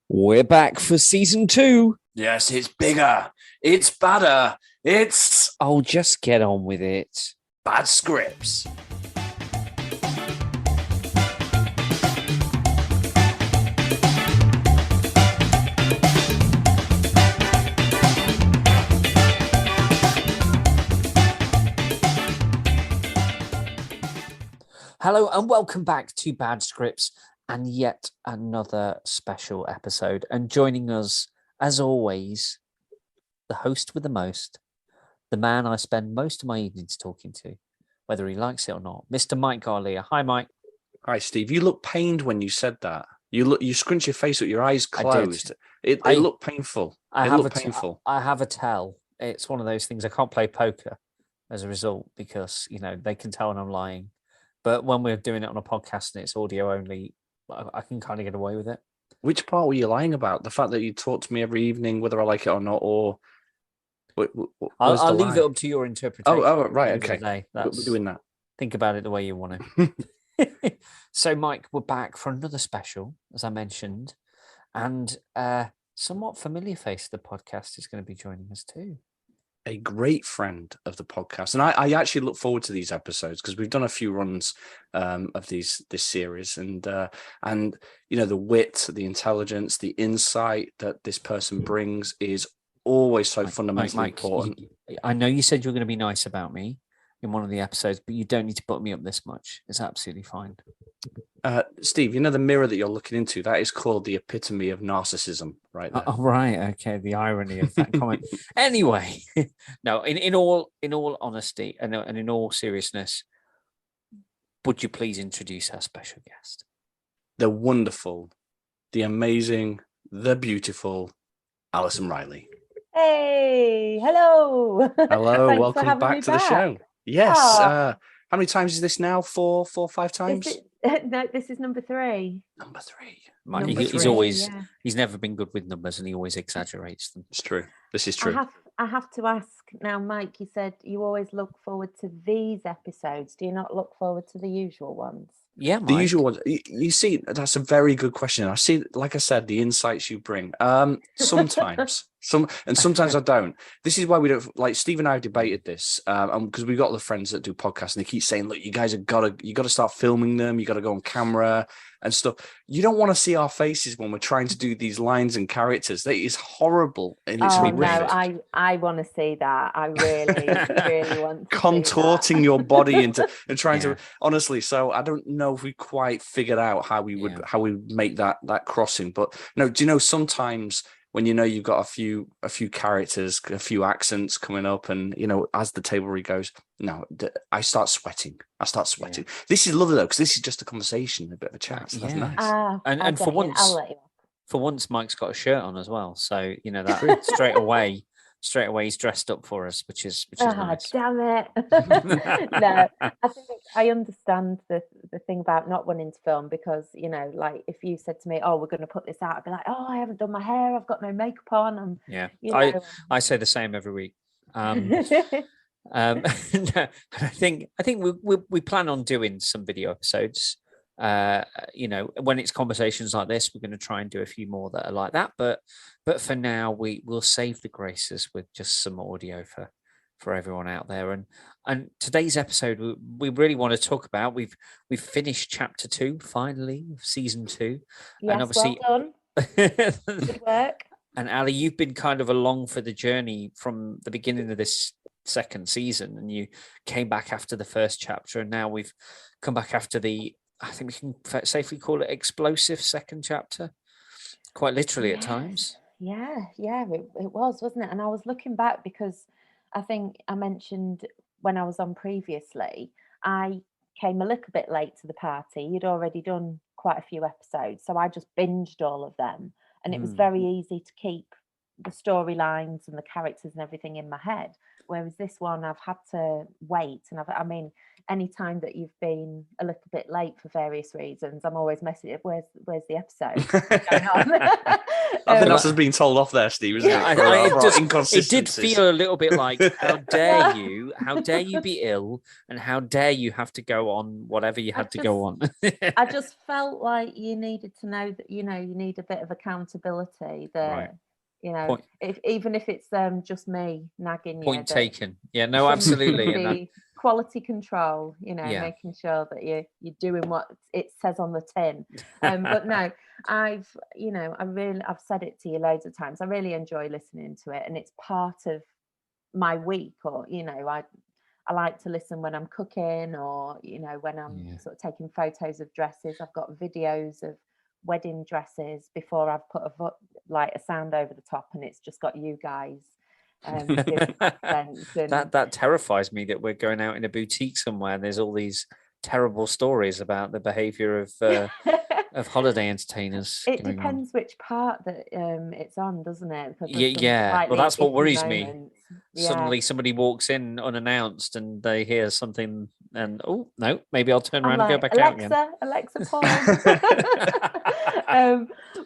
We're back for season 2. Yes, it's bigger. It's badder. It's Oh, just get on with it. bad scripts. Hello and welcome back to Bad Scripts and yet another special episode. And joining us, as always, the host with the most, the man I spend most of my evenings talking to, whether he likes it or not, Mr. Mike Garlia. Hi, Mike. Hi, Steve. You look pained when you said that. You scrunch your face with your eyes closed. It looked painful. I have a tell. It's one of those things. I can't play poker as a result because, they can tell when I'm lying. But when we're doing it on a podcast and it's audio only, I can kind of get away with it. Which part were you lying about? The fact that you talk to me every evening, whether I like it or not, or I'll leave it up to your interpretation. Oh, right, okay. We're doing that. Think about it the way you want to. So, Mike, we're back for another special, as I mentioned, and somewhat familiar face of the podcast is going to be joining us too. A great friend of the podcast, and I actually look forward to these episodes because we've done a few runs of this series, and the wit, the intelligence, the insight that this person brings is always so fundamentally important. I know you said you were going to be nice about me in one of the episodes, but you don't need to put me up this much. It's absolutely fine. Steve, the mirror that you're looking into, that is called the epitome of narcissism right there. Oh, right. Okay. The irony of that comment. Anyway, no, in all honesty and in all seriousness, would you please introduce our special guest? The wonderful, the amazing, the beautiful Alison Riley. Hey, hello. Hello, Thanks welcome back to the show. Yes. How many times is this now? 4, 5 times? No, this is number 3. Number 3. He's never been good with numbers and he always exaggerates them. It's true. This is true. I have to ask now, Mike, you said you always look forward to these episodes. Do you not look forward to the usual ones? Yeah, Mike. The usual ones. You see, that's a very good question. I see, like I said, the insights you bring. Sometimes, sometimes I don't. This is why we don't. Like Steve and I have debated this, because we've got the friends that do podcasts, and they keep saying, "Look, you guys you got to start filming them. You got to go on camera and stuff. You don't want to see our faces when we're trying to do these lines and characters. That is horrible, and it's horrific. No, I want to see that. I really, really want to contorting your body and trying to honestly. So I don't know if we quite figured out how we would make that crossing. But no, do you know sometimes when you've got a few characters, a few accents coming up, and as the table read goes, I start sweating. Yeah. This is lovely though, because this is just a conversation, a bit of a chat. So that's nice. And for once, Mike's got a shirt on as well. So that straight away he's dressed up for us, which is nice. Damn it. No, I think I understand the thing about not wanting to film, because like if you said to me, "Oh, we're going to put this out," I'd be like, "Oh, I haven't done my hair, I've got no makeup on." I say the same every week. No, I think we plan on doing some video episodes. When it's conversations like this, we're going to try and do a few more that are like that, but for now we'll save the graces with just some audio for everyone out there. And today's episode we really want to talk about, we've finished chapter 2 finally of season 2. Yes, and obviously well done. Good work. And Ali, you've been kind of along for the journey from the beginning of this second season, and you came back after the first chapter, and now we've come back after I think we can safely call it explosive second chapter, quite literally at times. Yeah, it was, wasn't it? And I was looking back because I think I mentioned when I was on previously, I came a little bit late to the party. You'd already done quite a few episodes, so I just binged all of them, and it was very easy to keep the storylines and the characters and everything in my head. Whereas this one, I've had to wait, and any time that you've been a little bit late for various reasons, I'm always messaging, where's the episode? What's going on? I think that's us being told off there, Steve, isn't it? It did feel a little bit like, how dare you be ill, and how dare you have to go on whatever you had to go on. I just felt like you needed to know that, you need a bit of accountability, that even if it's just me nagging you. Point taken. Yeah, no, absolutely. And quality control, making sure that you're doing what it says on the tin. But no, I've said it to you loads of times. I really enjoy listening to it, and it's part of my week. Or I like to listen when I'm cooking, or when I'm sort of taking photos of dresses. I've got videos of wedding dresses before I've put a sound over the top, and it's just got you guys. That terrifies me, that we're going out in a boutique somewhere and there's all these terrible stories about the behavior of holiday entertainers. It depends which part that it's on, doesn't it? Well, that's what worries me. Yeah. Suddenly somebody walks in unannounced and they hear something, and oh no, maybe I'll turn around and go back out again. Alexa, pause.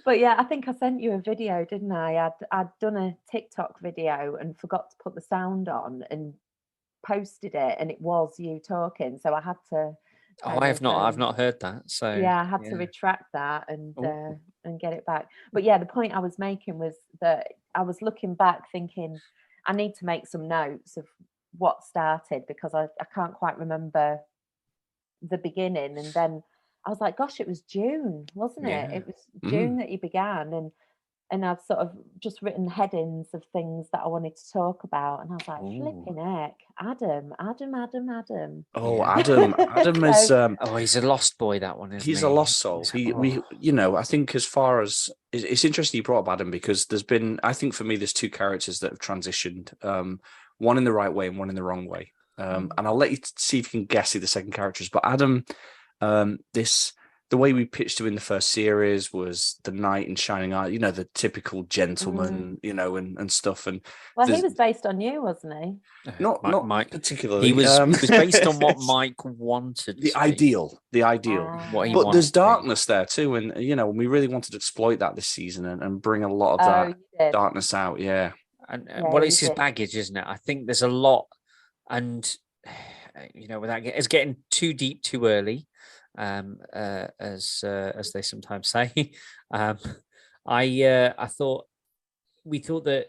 But yeah, I think I sent you a video, didn't I? I'd done a TikTok video and forgot to put the sound on and posted it, and it was you talking, so I had to. I've not heard that. So yeah, I had to retract that and get it back. But yeah, the point I was making was that I was looking back thinking I need to make some notes of what started, because I can't quite remember the beginning. And then I was like, gosh, it was June, wasn't it? It was June that you began, and I've sort of just written headings of things that I wanted to talk about. And I was like, flipping heck, Adam. Oh, Adam is... he's a lost boy, that one, isn't he? He's a lost soul. I think as far as... It's interesting you brought up Adam, because there's been... I think for me, there's two characters that have transitioned, one in the right way and one in the wrong way. And I'll let you see if you can guess who the second character is. But Adam, the way we pitched him in the first series was the knight in shining armor, the typical gentleman, and stuff. And he was based on you, wasn't he? Not Mike particularly. He was based on what Mike wanted. The ideal. But there's darkness there too, and we really wanted to exploit that this season and bring a lot of that darkness out. Yeah. And it's his baggage, isn't it? I think there's a lot, and without it's getting too deep too early. As they sometimes say. We thought that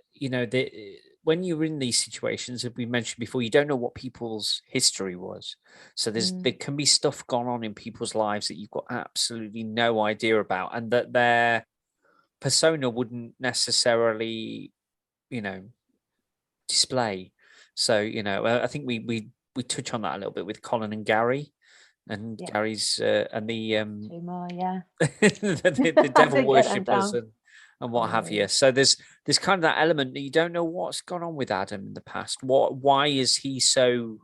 when you're in these situations, as we mentioned before, you don't know what people's history was. So there can be stuff gone on in people's lives that you've got absolutely no idea about, and that their persona wouldn't necessarily, display. So I think we touch on that a little bit with Colin and Gary. And Gary's and the two more, the devil worshippers and what have you. So there's kind of that element that you don't know what's gone on with Adam in the past. Why is he so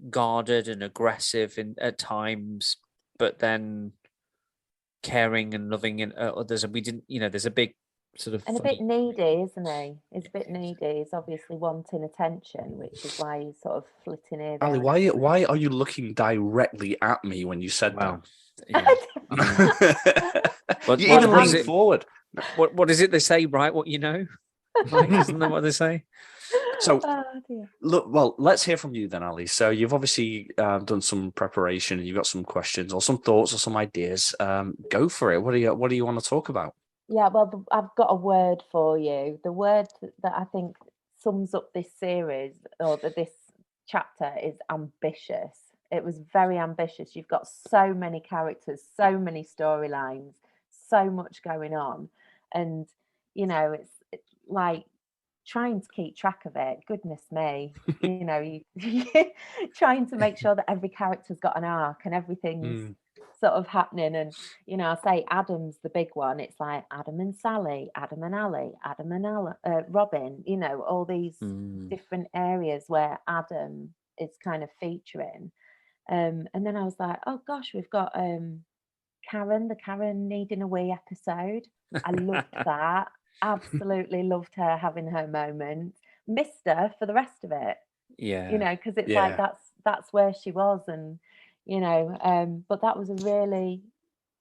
guarded and aggressive at times, but then caring and loving in others? And we didn't, there's a big sort of... And a bit needy, isn't he? He's a bit needy. He's obviously wanting attention, which is why he's sort of flitting here. Ali, why are you looking directly at me when you said that? But you even leaned forward. What is it they say, right? What you know? Isn't that what they say? So, look, well, let's hear from you then, Ali. So you've obviously done some preparation and you've got some questions or some thoughts or some ideas. Go for it. What do you want to talk about? Yeah, well, I've got a word for you. The word that I think sums up this series or this chapter is ambitious. It was very ambitious. You've got so many characters, so many storylines, so much going on. And, it's like trying to keep track of it. Goodness me. Trying to make sure that every character's got an arc and everything's sort of happening. And I say Adam's the big one. It's like Adam and Sally, Adam and Ali, Adam and Robin, all these different areas where Adam is kind of featuring. And then I was like, oh gosh, we've got Karen, the Karen needing a wee episode. I loved that. Absolutely loved her having her moment. Missed her for the rest of it. Yeah. Because it's like that's where she was, and but that was a really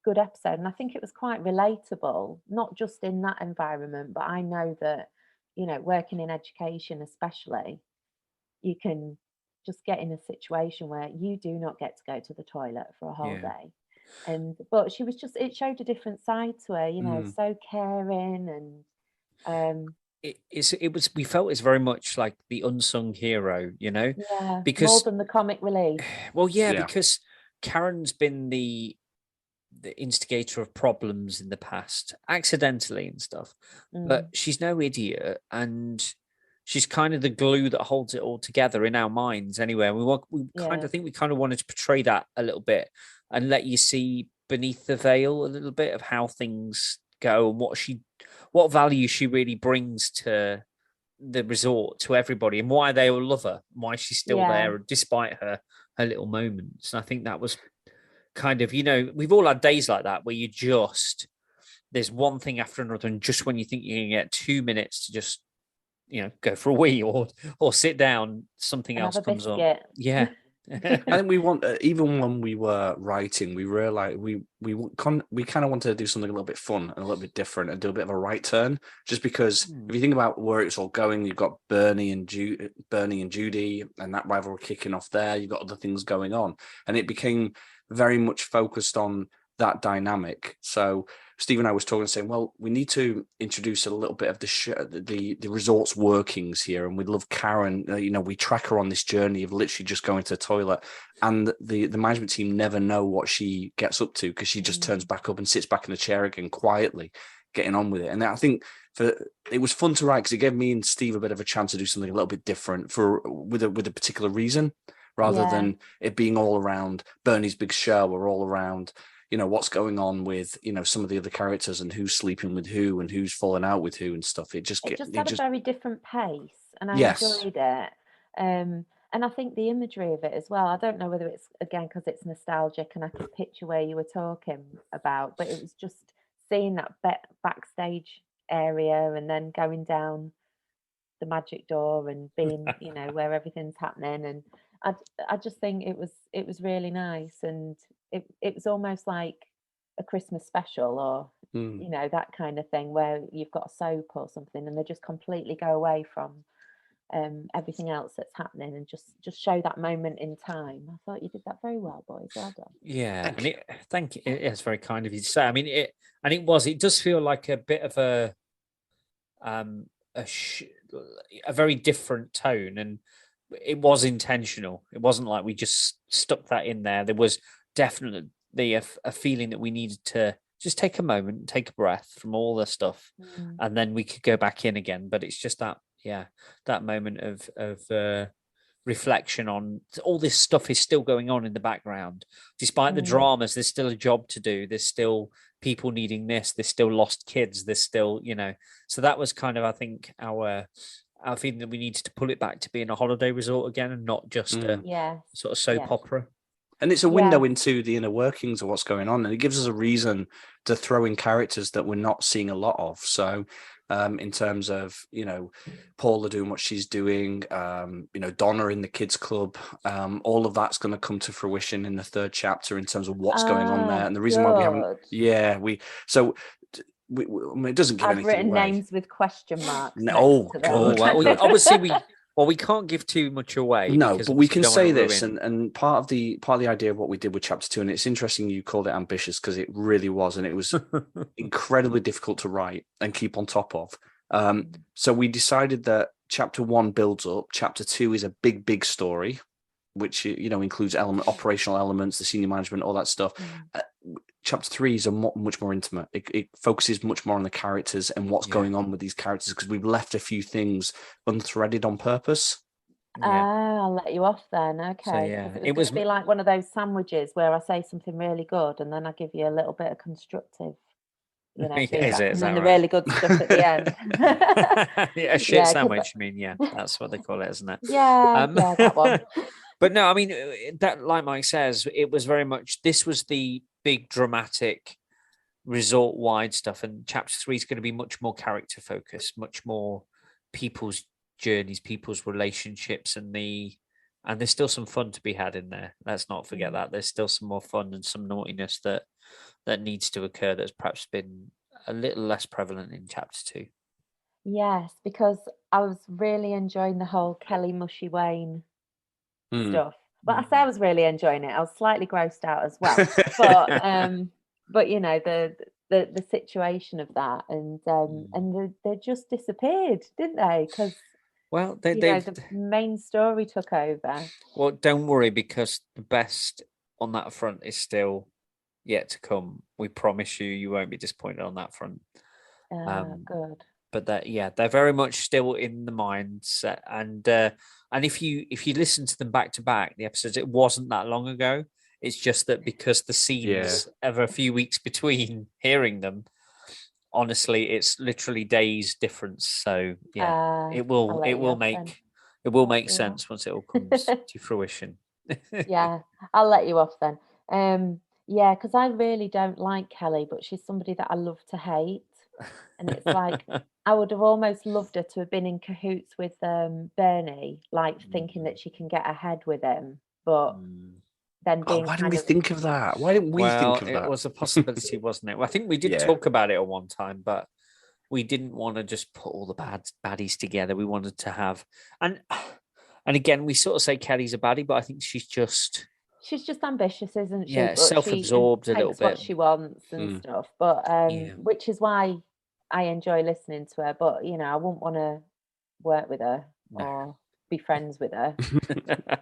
good episode, and I think it was quite relatable, not just in that environment, but I know that working in education especially, you can just get in a situation where you do not get to go to the toilet for a whole Yeah. day. But she was just, it showed a different side to her, Mm. so caring, and We felt it's very much like the unsung hero, yeah, more because than the comic relief. well, yeah, Yeah. because Karen's been the instigator of problems in the past, accidentally and stuff, but she's no idiot, and she's kind of the glue that holds it all together in our minds anyway. We kind Yeah. of think we kind of wanted to portray that a little bit and let you see beneath the veil a little bit of how things go and what value she really brings to the resort, to everybody, and why they all love her, why she's still Yeah. there despite her little moments. And I think that was kind of, we've all had days like that where there's one thing after another, and just when you think you can get 2 minutes to just go for a wee or sit down, something And else have a comes up. biscuit. Yeah. I think we want, even when we were writing, we realized we kind of wanted to do something a little bit fun and a little bit different and do a bit of a right turn. Just because if you think about where it's all going, you've got Bernie and Judy, and that rivalry kicking off there. You've got other things going on, and it became very much focused on that dynamic. So Steve and I was talking, saying, well, we need to introduce a little bit of the resort's workings here, and we'd love Karen. We track her on this journey of literally just going to the toilet, and the management team never know what she gets up to, because she just turns back up and sits back in the chair again quietly, getting on with it. And I think it was fun to write, because it gave me and Steve a bit of a chance to do something a little bit different with a particular reason, rather than it being all around Bernie's big show or all around what's going on with some of the other characters and who's sleeping with who and who's falling out with who and stuff. It just had a very different pace, and I Yes. enjoyed it. And I think the imagery of it as well. I don't know whether it's again because it's nostalgic and I could picture where you were talking about, but it was just seeing that backstage area and then going down the magic door and being where everything's happening, and I just think it was really nice, and it was almost like a Christmas special, or that kind of thing, where you've got a soap or something and they just completely go away from everything else that's happening and just show that moment in time. I thought you did that very well, boys. Well done. Yeah, and thank you. It's very kind of you to say. I mean, it does feel like a bit of a very different tone, and it was intentional. It wasn't like we just stuck that in there. There was definitely a feeling that we needed to just take a moment, take a breath from all the stuff, and then we could go back in again. But it's just that moment of reflection on all this stuff is still going on in the background. Despite the dramas, there's still a job to do. There's still people needing this. There's still lost kids. There's still, so that was kind of, I think, our feeling that we needed to pull it back to being a holiday resort again and not just a sort of soap opera. And it's a window into the inner workings of what's going on, and it gives us a reason to throw in characters that we're not seeing a lot of. So in terms of, Paula doing what she's doing, Donna in the kids club, all of that's going to come to fruition in the third chapter in terms of what's going on there. And the reason why we haven't, it doesn't give anything away. I've written names with question marks. Obviously we can't give too much away. No, but we can say this, and part of the idea of what we did with chapter 2, and it's interesting you called it ambitious, because it really was, and it was incredibly difficult to write and keep on top of. So we decided that chapter 1 builds up, chapter 2 is a big story, which includes operational elements, the senior management, all that stuff. Chapter 3 is much more intimate. It focuses much more on the characters and what's going on with these characters, because we've left a few things unthreaded on purpose. I'll let you off then. Okay. So, it was going to be like one of those sandwiches where I say something really good and then I give you a little bit of constructive, feedback, and then the really good stuff at the end. A shit sandwich. I mean, that's what they call it, isn't it? Yeah, that one. But no, I mean, that, like Mike says, it was very much, this was the big dramatic resort-wide stuff, and chapter 3 is going to be much more character focused, much more people's journeys, people's relationships, and And there's still some fun to be had in there. Let's not forget that. There's still some more fun and some naughtiness that needs to occur that's perhaps been a little less prevalent in chapter 2. Yes, because I was really enjoying the whole Kelly Mushy Wayne stuff. Well, I say I was really enjoying it. I was slightly grossed out as well. But you know, the situation of that, and they just disappeared, didn't they? Because Well, the main story took over. Well, don't worry, because the best on that front is still yet to come. We promise you won't be disappointed on that front. Good. But they're very much still in the mindset, and if you listen to them back to back, the episodes, it wasn't that long ago. It's just that because the scenes of a few weeks between hearing them, honestly, it's literally days difference. So it will make sense once it all comes to fruition. Yeah, I'll let you off then. Yeah, because I really don't like Kelly, but she's somebody that I love to hate. And it's like I would have almost loved her to have been in cahoots with Bernie, like thinking that she can get ahead with him, but then being why didn't we think of that? Why didn't we think of that? It was a possibility, wasn't it? Well, I think we did talk about it at one time, but we didn't want to just put all the baddies together. We wanted to have, and again, we sort of say Kelly's a baddie, but I think she's just ambitious, isn't she? Yeah, But self-absorbed she a little takes what bit. she wants and stuff. But which is why I enjoy listening to her. But I wouldn't want to work with her or be friends with her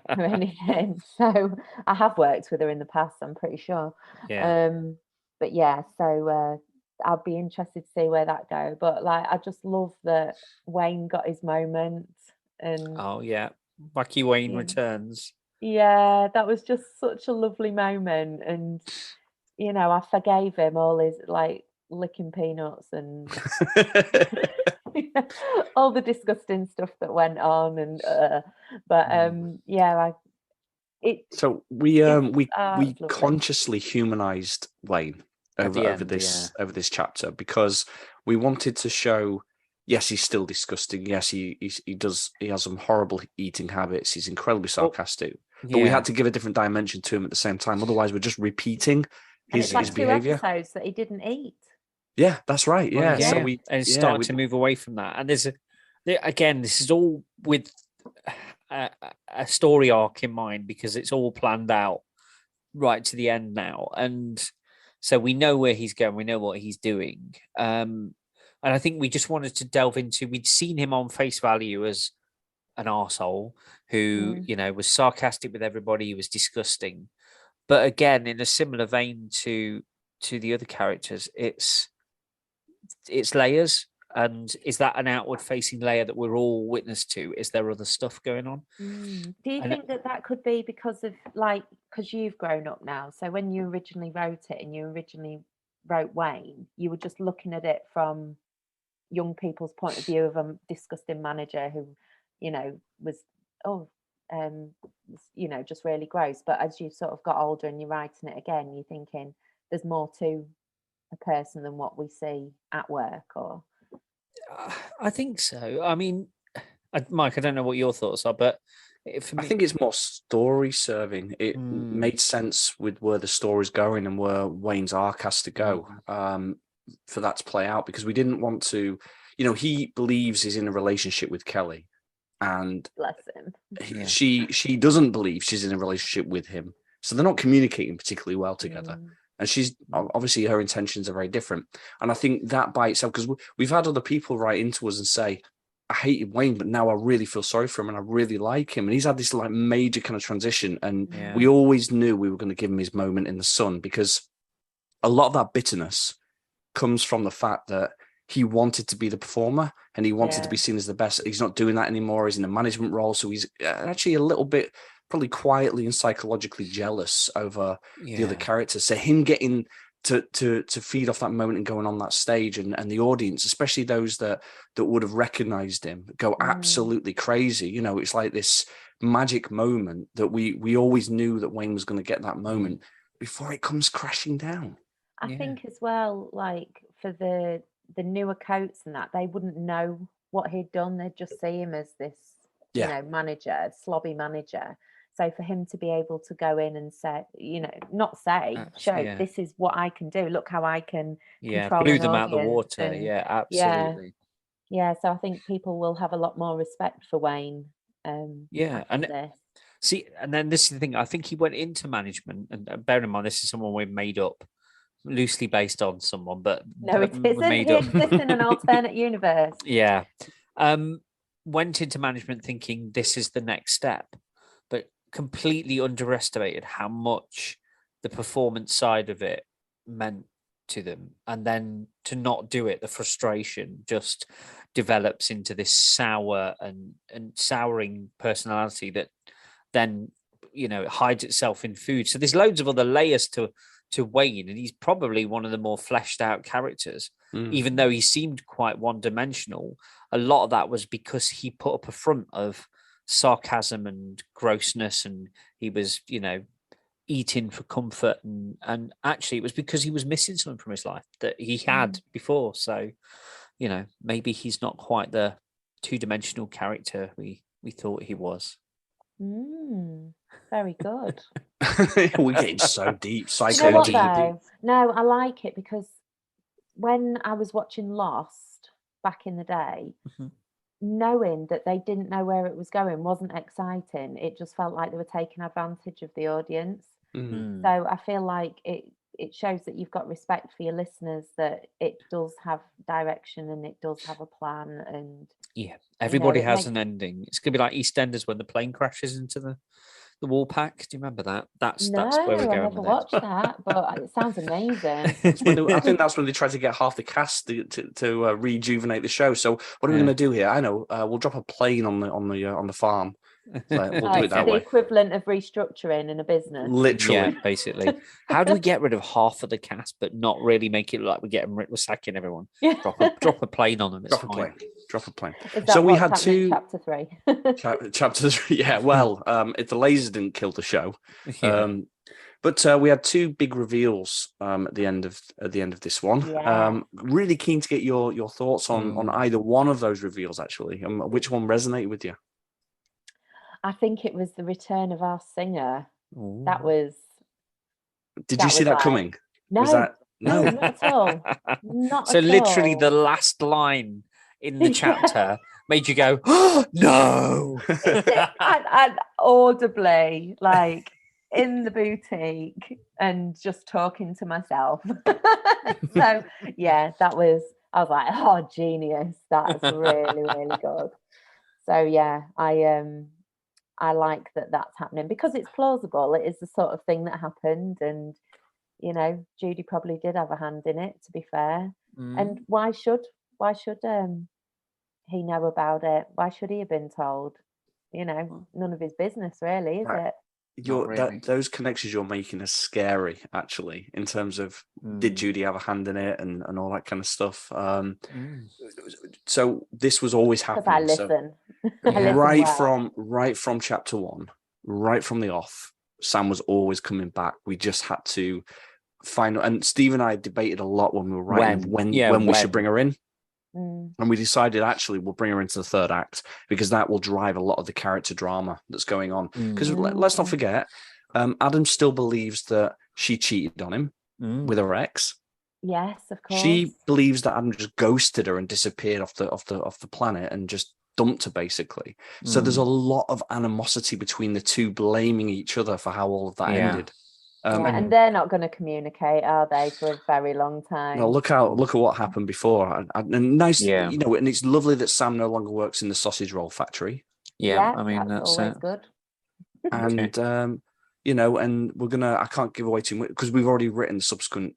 or anything. So I have worked with her in the past, I'm pretty sure. Yeah. But so I'll be interested to see where that goes. But like, I just love that Wayne got his moment. And Wacky Wayne returns. Yeah, that was just such a lovely moment, and I forgave him all his like licking peanuts and all the disgusting stuff that went on, and so we consciously humanized Wayne over this chapter, because we wanted to show, yes, he's still disgusting. Yes, he has some horrible eating habits. He's incredibly sarcastic. But we had to give a different dimension to him at the same time. Otherwise, we're just repeating his behavior. 2 episodes that he didn't eat. Yeah, that's right. Yeah, so and started to move away from that. And this is all with a story arc in mind, because it's all planned out right to the end now, and so we know where he's going. We know what he's doing. And I think we just wanted to delve into. We'd seen him on face value as an arsehole who, was sarcastic with everybody. He was disgusting. But again, in a similar vein to the other characters, it's layers. And is that an outward facing layer that we're all witness to? Is there other stuff going on? Do you think that could be because you've grown up now? So when you originally wrote it and you originally wrote Wayne, you were just looking at it from young people's point of view of a disgusting manager who, was just really gross. But as you sort of got older and you're writing it again, you're thinking there's more to a person than what we see at work. Or I think so. I mean, Mike, I don't know what your thoughts are, but for me, I think it's more story serving. It made sense with where the story's going and where Wayne's arc has to go, for that to play out, because we didn't want to, he believes he's in a relationship with Kelly, and bless him, she doesn't believe she's in a relationship with him, so they're not communicating particularly well together. And she's obviously, her intentions are very different. And I think that by itself, because we've had other people write into us and say, I hated Wayne, but now I really feel sorry for him and I really like him. And he's had this like major kind of transition. And we always knew we were going to give him his moment in the sun, because a lot of that bitterness comes from the fact that he wanted to be the performer and he wanted to be seen as the best. He's not doing that anymore. He's in a management role. So he's actually a little bit probably quietly and psychologically jealous over the other characters. So him getting to feed off that moment and going on that stage, and the audience, especially those that would have recognized him, go absolutely crazy. It's like this magic moment that we always knew that Wayne was going to get that moment before it comes crashing down. I think as well, like for the newer coats and that, they wouldn't know what he'd done. They'd just see him as this, manager, slobby manager. So for him to be able to go in and say, not say, show, this is what I can do. Look how I can control blew an them out of the audience. water. And Absolutely. Yeah, so I think people will have a lot more respect for Wayne. And this. See, and then this is the thing. I think he went into management, and bear in mind, this is someone we've made up, loosely based on someone, but no, it isn't. He exists in an alternate universe. Yeah. Went into management thinking this is the next step, but completely underestimated how much the performance side of it meant to them. And then to not do it, the frustration just develops into this sour and souring personality that then, hides itself in food. So there's loads of other layers to Wayne, and he's probably one of the more fleshed out characters. Even though he seemed quite one-dimensional, a lot of that was because he put up a front of sarcasm and grossness, and he was, eating for comfort, and actually it was because he was missing something from his life that he had before. So, maybe he's not quite the two-dimensional character we thought he was. Very good. We're getting so deep, psychologically. No, I like it because when I was watching Lost back in the day, knowing that they didn't know where it was going wasn't exciting. It just felt like they were taking advantage of the audience. So I feel like it shows that you've got respect for your listeners, that it does have direction and it does have a plan. And everybody has an ending. It's gonna be like EastEnders when the plane crashes into the wall pack. Do you remember that? That's where we're going. I never watched that, but it sounds amazing. I think that's when they tried to get half the cast to rejuvenate the show. So what are we going to do here? I know we'll drop a plane on the farm. So we'll do it that the way. Equivalent of restructuring in a business. Literally, basically. How do we get rid of half of the cast, but not really make it look like we're sacking everyone? Drop a plane on them. Drop a plane. So we had chapter 3. Chapter 3. Yeah. Well, if the lasers didn't kill the show, but we had 2 big reveals at the end of this one. Yeah. Really keen to get your thoughts on either one of those reveals, actually, and which one resonated with you. I think it was the return of our singer. That was. Did you see that coming? No, was that, no, not at all. Not so at literally all. The last line in the chapter made you go, oh, no. and audibly, like in the boutique, and just talking to myself. So yeah, I was like, oh, genius. That's really, really good. So yeah, I like that that's happening because it's plausible. It is the sort of thing that happened, and Judy probably did have a hand in it, to be fair. And why should he know about it? Why should he have been told? None of his business, really, is it? Those connections you're making are scary, actually, in terms of did Judy have a hand in it and all that kind of stuff. So this was always happening. I listen. Right from chapter 1, right from the off, Sam was always coming back. We just had to find, and Steve and I debated a lot when we were writing when we should bring her in. And we decided, actually, we'll bring her into the 3rd act because that will drive a lot of the character drama that's going on. Because let's not forget, Adam still believes that she cheated on him with her ex. Yes, of course. She believes that Adam just ghosted her and disappeared off the planet and just dumped her, basically. So there's a lot of animosity between the two, blaming each other for how all of that ended. And they're not going to communicate, are they, for a very long time? Well, look at what happened before, and nice, and it's lovely that Sam no longer works in the sausage roll factory. Yeah, I mean that's always good. And and we're gonna. I can't give away too much because we've already written subsequent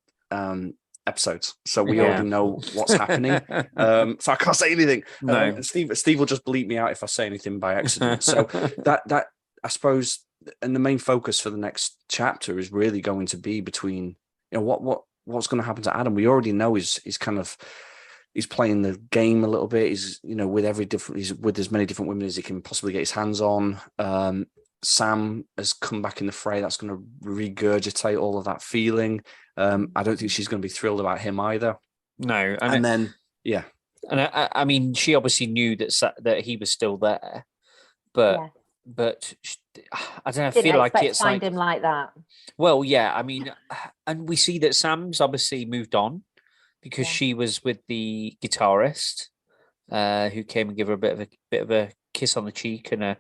episodes, so we already know what's happening. So I can't say anything. No, and Steve will just bleep me out if I say anything by accident. So that I suppose. And the main focus for the next chapter is really going to be between, what's going to happen to Adam. We already know he's playing the game a little bit. He's he's with as many different women as he can possibly get his hands on. Sam has come back in the fray. That's going to regurgitate all of that feeling. I don't think she's going to be thrilled about him either. No, and I mean, she obviously knew that he was still there, but I don't know. I Didn't feel like expect to it's find like, him like that. well, yeah. I mean, and we see that Sam's obviously moved on because Yeah. she was with the guitarist, who came and gave her a bit of a kiss on the cheek and a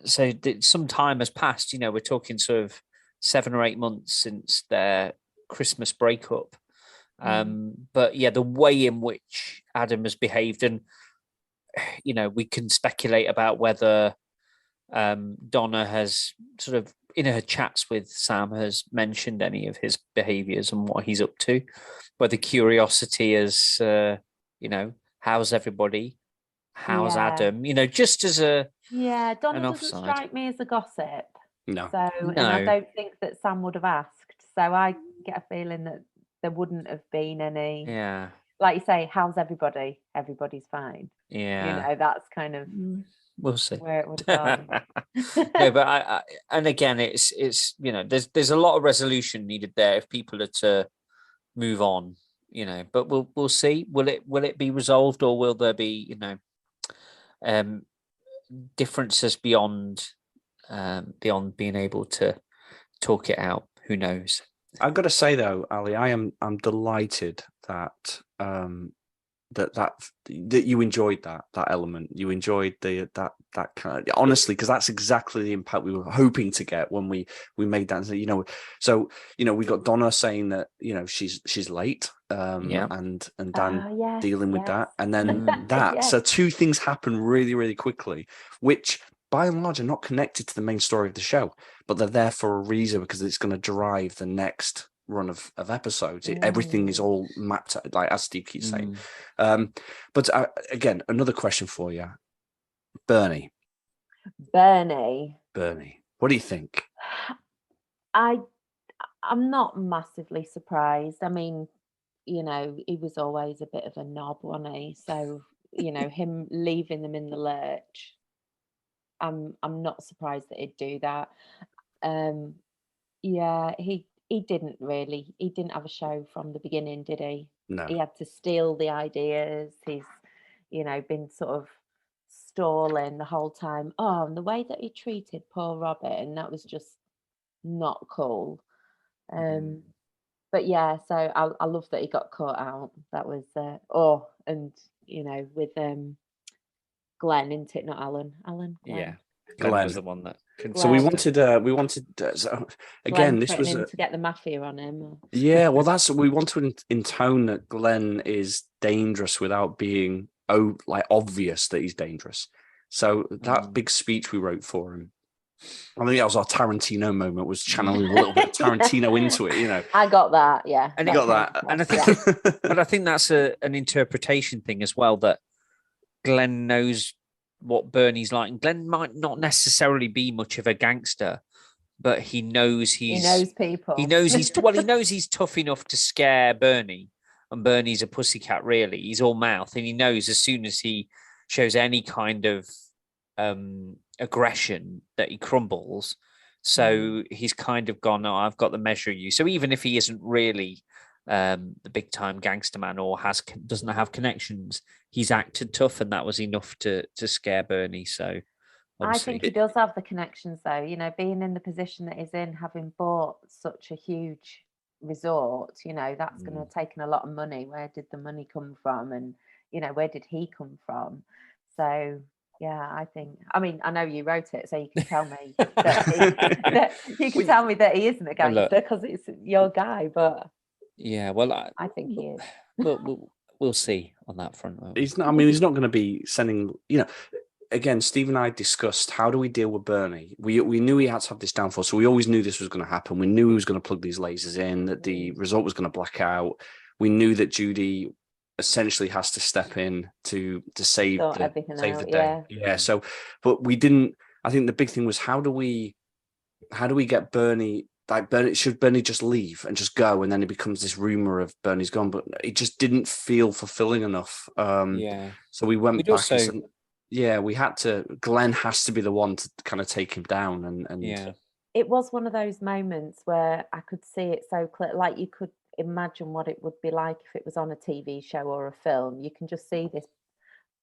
so some time has passed. You know, we're talking sort of 7 or 8 months since their Christmas breakup. But yeah, the way in which Adam has behaved, and you know, we can speculate about whether Donna has sort of in her chats with Sam has mentioned any of his behaviors and what he's up to, whether curiosity is, you know, how's everybody, how's Yeah. Adam, you know, just as a Yeah, Donna an doesn't offside. strike me as a gossip. No. So, and I don't think that Sam would have asked. So I get a feeling that there wouldn't have been any, Yeah, like you say, how's everybody? Everybody's fine. You yeah. know, that's kind of We'll see. where it would have gone. No, but and again, it's you know, there's a lot of resolution needed there if people are to move on, you know. But we'll see. Will it be resolved, or will there be, you know, differences beyond beyond being able to talk it out? Who knows? I've got to say though, Ali, I'm delighted that that you enjoyed that element. You enjoyed that kind of, honestly, because that's exactly the impact we were hoping to get when we made that. You know, so you know, we got Donna saying that, you know, she's late, Yeah. and Dan Yes, dealing with that, and then Mm. that. Yes. So two things happen really, really quickly, which by and large are not connected to the main story of the show, but they're there for a reason, because it's going to drive the next run of episodes. Everything is all mapped out, like as Steve keeps saying. But again, another question for you, Bernie, what do you think? I'm not massively surprised. I mean, you know, he was always a bit of a knob, wasn't he? So, you know, him leaving them in the lurch, I'm not surprised that he'd do that. Yeah, he didn't have a show from the beginning, did he? No. He had to steal the ideas. He's, you know, been sort of stalling the whole time. Oh, and the way that he treated poor Robin, that was just not cool. But yeah, so I love that he got caught out. That was and you know, with Glenn, isn't it? Not Alan. Glenn. Yeah, Glenn was the one that. So we Glenn. wanted so Glenn again, this was threatening to get the mafia on him. yeah, well, that's we want to intone that Glenn is dangerous without being like obvious that he's dangerous. So that big speech we wrote for him, I think that was our Tarantino moment, was channeling a little bit of Tarantino into it, you know. I got that, yeah. And you got that. And I think, but I think that's an interpretation thing as well, that Glenn knows what Bernie's like. And Glenn might not necessarily be much of a gangster, but he knows he knows people. He knows he's tough enough to scare Bernie. And Bernie's a pussycat, really. He's all mouth, and he knows as soon as he shows any kind of aggression that he crumbles. So he's kind of gone, oh, I've got the measure of you. So even if he isn't really the big time gangster man, or doesn't have connections, he's acted tough, and that was enough to scare Bernie. So obviously, I think he does have the connections, though. You know, being in the position that he's in, having bought such a huge resort, you know, that's going to have taken a lot of money. Where did the money come from? And, you know, where did he come from? So yeah, I think. I mean, I know you wrote it, so you can tell me that he isn't a gangster, because it's your guy. But yeah, well, I think he is. We'll see on that front. He's not. I mean, he's not going to be sending. You know, again, Steve and I discussed, how do we deal with Bernie? We knew he had to have this downfall, so we always knew this was going to happen. We knew he was going to plug these lasers in, that the result was going to black out. We knew that Judy essentially has to step in to save the day. Yeah. So, but we didn't. I think the big thing was, how do we get Bernie? Like, should Bernie just leave and just go, and then it becomes this rumor of Bernie's gone? But it just didn't feel fulfilling enough. So we went back and said, yeah, we had to. Glenn has to be the one to kind of take him down, and yeah. It was one of those moments where I could see it so clear, like you could imagine what it would be like if it was on a TV show or a film. You can just see this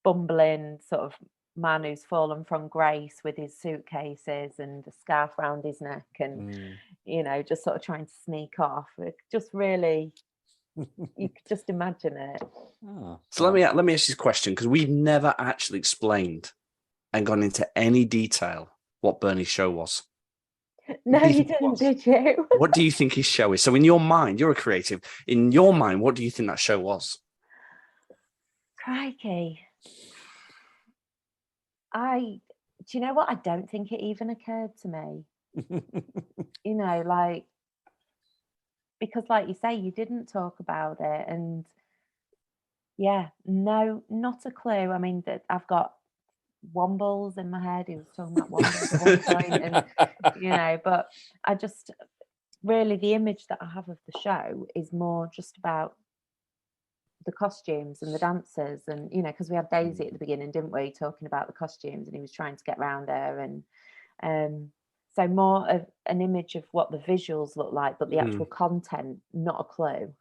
bumbling, sort of man who's fallen from grace with his suitcases and a scarf round his neck and just sort of trying to sneak off. It just really, you could just imagine it. Oh, So let me ask you a question, because we've never actually explained and gone into any detail what Bernie's show was. No, you didn't, did you? What do you think his show is? So in your mind, you're a creative. In your mind, what do you think that show was? Crikey. Do you know what? I don't think it even occurred to me. Because like you say, you didn't talk about it. And yeah, no, not a clue. I mean, I've got Wombles in my head. He was talking about Wombles at one point. And, but I just really, the image that I have of the show is more just about the costumes and the dancers, and because we had Daisy at the beginning, didn't we, talking about the costumes, and he was trying to get around her, and so more of an image of what the visuals look like, but the actual content, not a clue.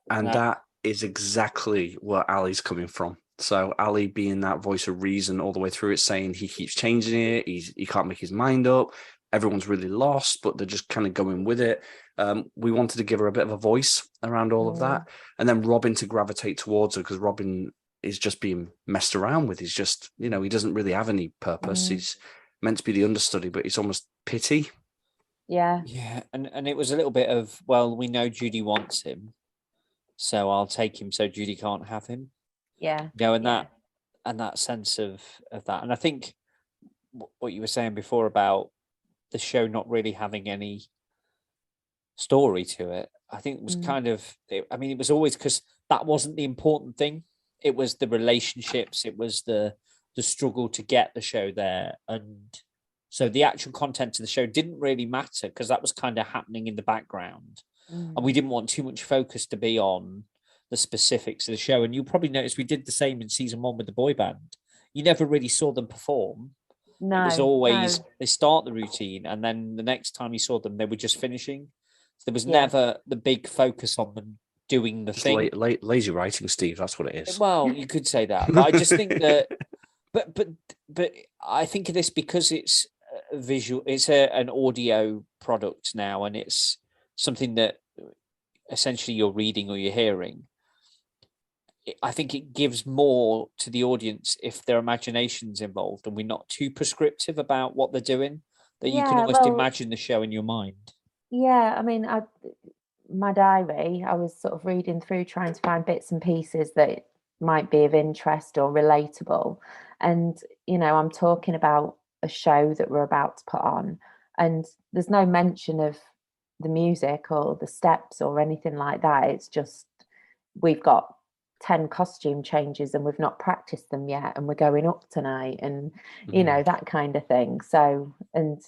And that is exactly where Ali's coming from. So Ali being that voice of reason all the way through it, saying he keeps changing it, he can't make his mind up, everyone's really lost, but they're just kind of going with it. We wanted to give her a bit of a voice around all of that, and then Robin to gravitate towards her, because Robin is just being messed around with. He's just, he doesn't really have any purpose. He's meant to be the understudy, but it's almost pity. Yeah. And it was a little bit of, well, we know Judy wants him, so I'll take him so Judy can't have him. Yeah. That sense of that. And I think what you were saying before about the show not really having any story to it, I think it was kind of, it was always, because that wasn't the important thing. It was the relationships, it was the struggle to get the show there. And so the actual content of the show didn't really matter, because that was kind of happening in the background. And we didn't want too much focus to be on the specifics of the show. And you'll probably notice we did the same in season 1 with the boy band. You never really saw them perform. No, it was always they start the routine, and then the next time you saw them, they were just finishing. So there was never the big focus on them doing the Just thing. Lazy writing, Steve. That's what it is. Well, you could say that, but I just think that. But I think of this because it's a visual. It's an audio product now, and it's something that essentially you're reading or you're hearing. I think it gives more to the audience if their imagination's involved, and we're not too prescriptive about what they're doing, that you can almost imagine the show in your mind. Yeah, I mean, my diary, I was sort of reading through, trying to find bits and pieces that might be of interest or relatable. And, I'm talking about a show that we're about to put on, and there's no mention of the music or the steps or anything like that. It's just, we've got 10 costume changes and we've not practiced them yet, and we're going up tonight, and that kind of thing. So, and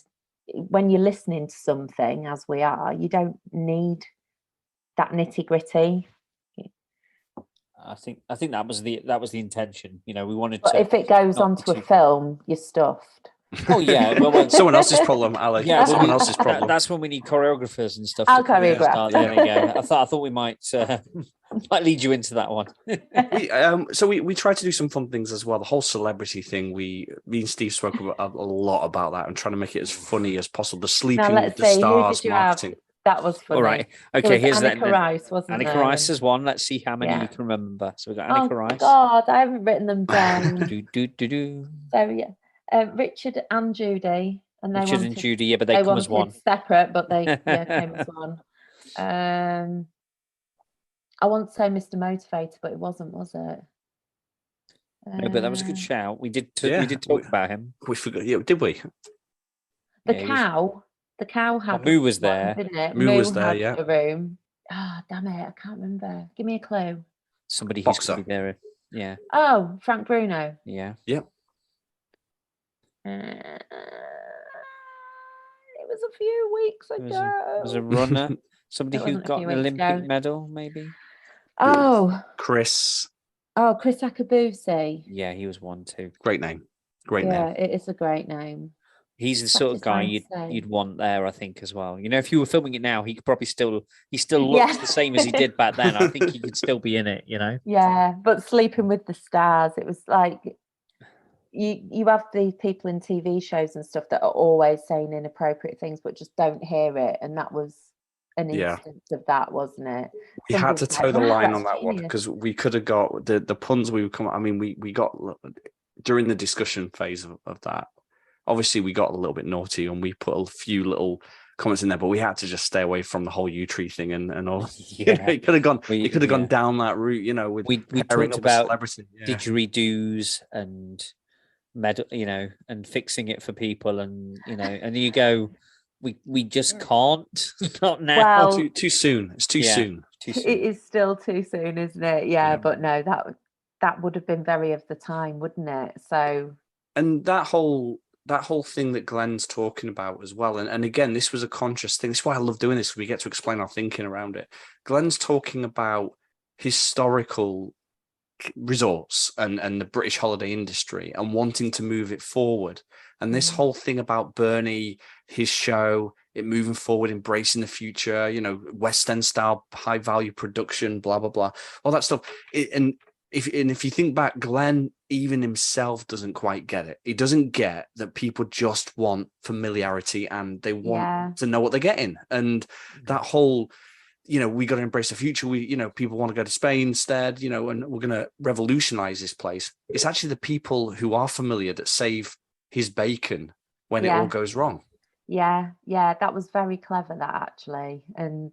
when you're listening to something, as we are, you don't need that nitty gritty. I think that was the intention. We wanted but to. If it goes onto a film, you're stuffed. Oh yeah, well, someone else's problem, Ali. Yeah, someone else's problem. That's when we need choreographers and stuff. I'll choreograph. There we go. I thought we might lead you into that one. we tried to do some fun things as well. The whole celebrity thing. Me and Steve spoke a lot about that, and trying to make it as funny as possible. The sleeping with the stars marketing. That was funny. All right. Okay. Here's Annika Rice, wasn't Annika there? Rice is one. Let's see how many you can remember. So we've got Annika Rice. God, I haven't written them down. do. So yeah. Richard and Judy, and Richard and Judy, but they come as one separate, but they came as one. I want to say Mr. Motivator, but it wasn't, was it? No, but that was a good shout. We did talk about him. We forgot. Yeah, did we? The cow had. Moo was there. Didn't it? Moo was there. Had Yeah. a room. Oh damn it! I can't remember. Give me a clue. Somebody who's going to be there. Yeah. Oh, Frank Bruno. Yeah. Yep. It was a few weeks ago. It was a runner. Somebody who got an Olympic medal, maybe. Oh, Chris. Oh, Chris Akabusi. Yeah, he was one too. Great name. Great name. Yeah, it is a great name. He's the sort of guy you'd want there, I think, as well. If you were filming it now, he could probably he still looks the same as he did back then. I think he could still be in it, Yeah, but Sleeping with the Stars, it was like, you have the people in TV shows and stuff that are always saying inappropriate things but just don't hear it, and that was an instance of that, wasn't it? We had to toe the line on that one, genius. because we could have got the puns we would come. I mean, we got during the discussion phase of that. Obviously, we got a little bit naughty and we put a few little comments in there, but we had to just stay away from the whole U tree thing and all. Yeah. It could have gone. It could have gone down that route, you know. With we pairing talked up a about celebrity. Yeah. didgeridoos and you know, and fixing it for people, and you know, and you go, we just can't. Not now. Well, Too soon. It's too soon. Too soon. It is still too soon, isn't it? Yeah, but no, that would have been very of the time, wouldn't it? So, and that whole thing that Glenn's talking about as well, and again, this was a conscious thing. This is why I love doing this. We get to explain our thinking around it. Glenn's talking about historical resorts and the British holiday industry and wanting to move it forward. And this whole thing about Bernie, his show, it moving forward, embracing the future, you know, West End style, high value production, blah, blah, blah, all that stuff. And if you think back, Glenn even himself doesn't quite get it. He doesn't get that people just want familiarity and they want to know what they're getting. And that whole, you know, we got to embrace the future. We, you know, people want to go to Spain instead, you know, and we're going to revolutionize this place. It's actually the people who are familiar that save his bacon when it all goes wrong. Yeah, that was very clever, that actually. And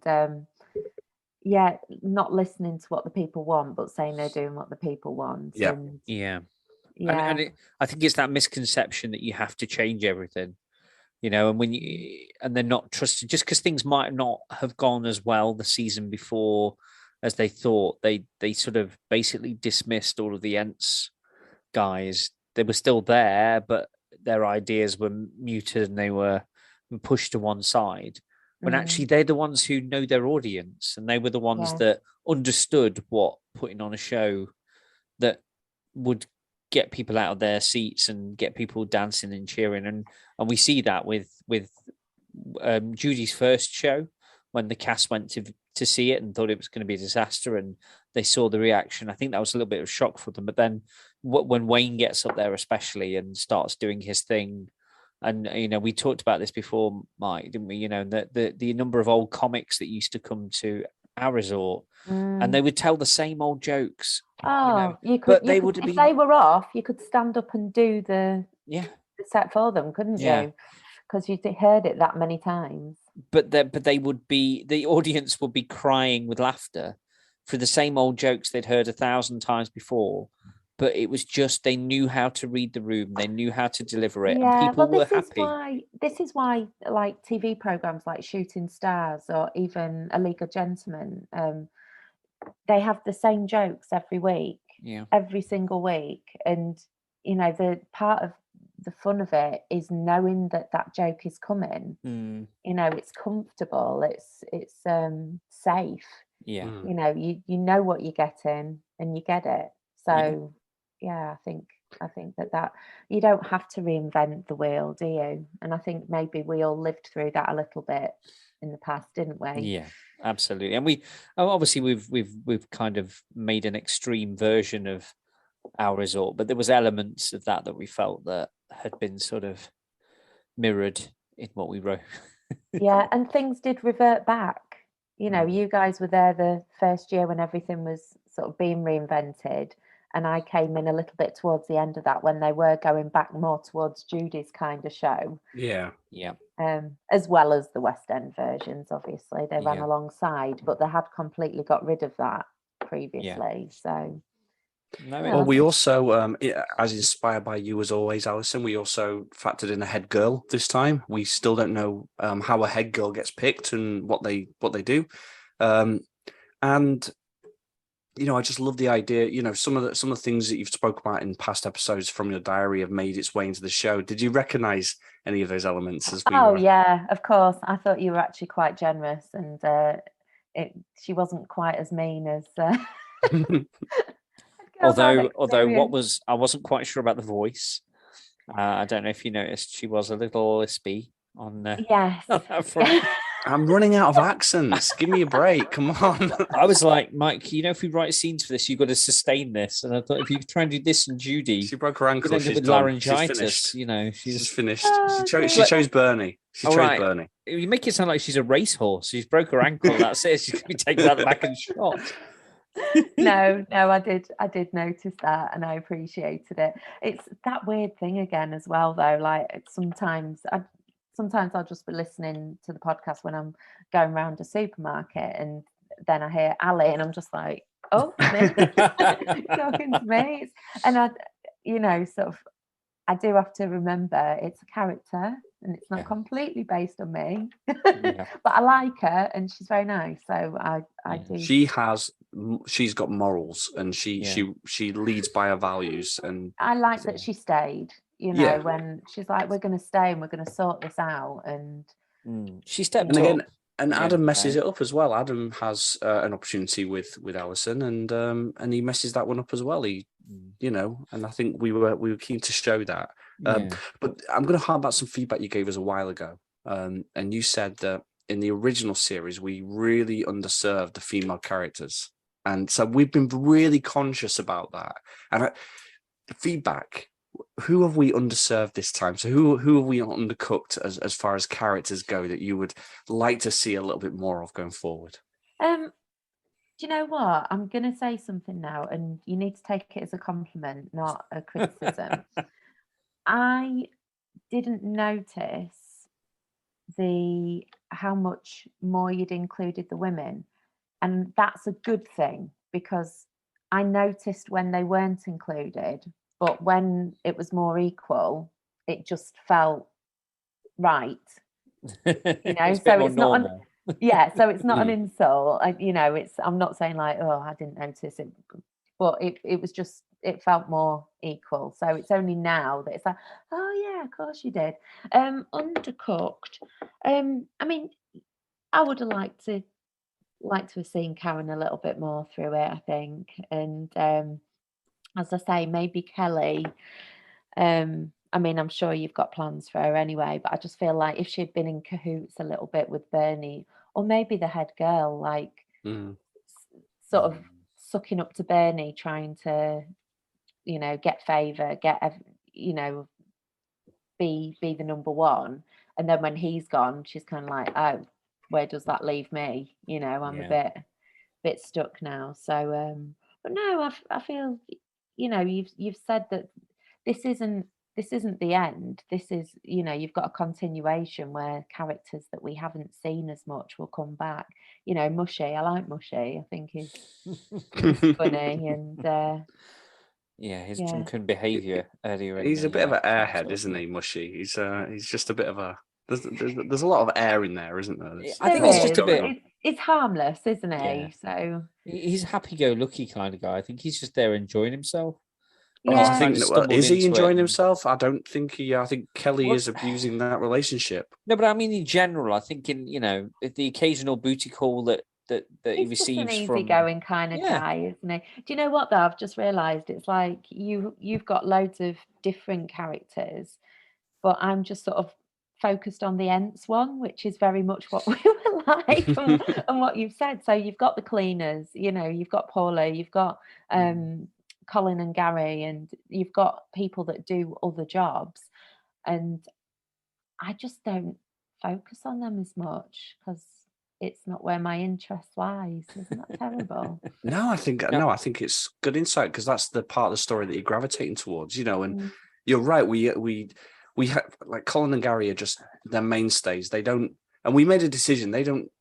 not listening to what the people want, but saying they're doing what the people want. Yeah. And, And I think it's that misconception that you have to change everything. You know, and they're not trusted just because things might not have gone as well the season before as they thought. They sort of basically dismissed all of the Ents guys. They were still there, but their ideas were muted and they were pushed to one side. When actually they're the ones who know their audience, and they were the ones that understood what putting on a show that would get people out of their seats and get people dancing and cheering, and we see that with Judy's first show, when the cast went to see it and thought it was going to be a disaster, and they saw the reaction. I think that was a little bit of a shock for them. But then when Wayne gets up there, especially, and starts doing his thing, and you know, we talked about this before, Mike, didn't we? You know, the number of old comics that used to come to our resort, and they would tell the same old jokes. You could. If they were off, you could stand up and do the set for them, couldn't you? Because you heard it that many times. But the audience would be crying with laughter for the same old jokes they'd heard 1,000 times before. But it was just, they knew how to read the room, they knew how to deliver it, and people were happy. This is why, like TV programs like Shooting Stars or even A League of Gentlemen, they have the same jokes every week, every single week. And, you know, the part of the fun of it is knowing that joke is coming. You know, it's comfortable, it's safe. You know, you know what you're getting and you get it. So I think that you don't have to reinvent the wheel, do you? And I think maybe we all lived through that a little bit in the past, didn't we? Yeah, absolutely. And we obviously we've kind of made an extreme version of our resort, but there was elements of that we felt that had been sort of mirrored in what we wrote. And things did revert back. You know, you guys were there the first year when everything was sort of being reinvented, and I came in a little bit towards the end of that when they were going back more towards Judy's kind of show. As well as the West End versions, obviously they ran alongside, but they had completely got rid of that previously. So well, we also, as inspired by you as always, Alison, we also factored in a head girl this time. We still don't know how a head girl gets picked and what they do, and you know, I just love the idea. You know, some of the things that you've spoke about in past episodes from your diary have made its way into the show. Did you recognise any of those elements? Yeah, of course. I thought you were actually quite generous, and she wasn't quite as mean as. Although I wasn't quite sure about the voice. I don't know if you noticed, she was a little lispy on yes. on that front. I'm running out of accents. Give me a break. Come on. I was like, Mike, if we write scenes for this, you've got to sustain this. And I thought if you try and do this and Judy, She broke her you could ankle. end up She's with done. She's laryngitis. finished. She's She's finished. Oh, She dear. chose Bernie. She all chose right. Bernie. You make it sound like she's a racehorse. She's broke her ankle. That's it. She's gonna be taken out the back and shot. No, I did notice that, and I appreciated it. It's that weird thing again as well, though. Like sometimes I'll just be listening to the podcast when I'm going around a supermarket, and then I hear Ali, and I'm just like, oh, me talking to me. And sort of, I do have to remember it's a character and it's not completely based on me. But I like her and she's very nice, so I do. She's got morals, and she leads by her values, and I like that she stayed. When she's like, we're going to stay and we're going to sort this out, and she stepped and again. up. And Adam messes it up as well. Adam has an opportunity with Alison, and he messes that one up as well. He, and I think we were keen to show that. But I'm going to harp back some feedback you gave us a while ago, and you said that in the original series we really underserved the female characters, and so we've been really conscious about that. And feedback. Who have we underserved this time? So who have we undercooked as far as characters go that you would like to see a little bit more of going forward? Do you know what? I'm going to say something now, and you need to take it as a compliment, not a criticism. I didn't notice how much more you'd included the women, and that's a good thing, because I noticed when they weren't included. But when it was more equal, it just felt right. So it's not so it's not an insult. I'm not saying like, oh, I didn't notice it, but it was just, it felt more equal. So it's only now that it's like, oh yeah, of course you did. Undercooked. I mean, I would have liked to have seen Karen a little bit more through it, I think. And as I say, maybe Kelly. I mean, I'm sure you've got plans for her anyway, but I just feel like if she'd been in cahoots a little bit with Bernie, or maybe the head girl, like sort of sucking up to Bernie, trying to, get favour, be the number one. And then when he's gone, she's kind of like, oh, where does that leave me? I'm a bit stuck now. So, but no, I feel, you've said that this isn't the end. This is, you've got a continuation where characters that we haven't seen as much will come back. Mushy. I like Mushy. I think he's funny, and his drunken behaviour earlier. He's a bit of an airhead, isn't he, Mushy? He's just a bit of a. There's a lot of air in there, isn't there? I think it's just a bit. It's harmless, isn't he? Yeah. So he's a happy-go-lucky kind of guy. I think he's just there enjoying himself. Yeah. I think is he enjoying himself? I don't think he. I think Kelly is abusing that relationship. No, but I mean in general. I think in the occasional booty call that he receives an from easygoing kind of guy, isn't he? Do you know what though? I've just realised it's like you've got loads of different characters, but I'm just sort of focused on the Ents one, which is very much what we were like and what you've said. So you've got the cleaners, you've got Paula, you've got Colin and Gary, and you've got people that do other jobs, and I just don't focus on them as much because it's not where my interest lies. Isn't that terrible? No, I think it's good insight, because that's the part of the story that you're gravitating towards, and you're right. We have, like, Colin and Gary are just their mainstays. They don't, and we made a decision.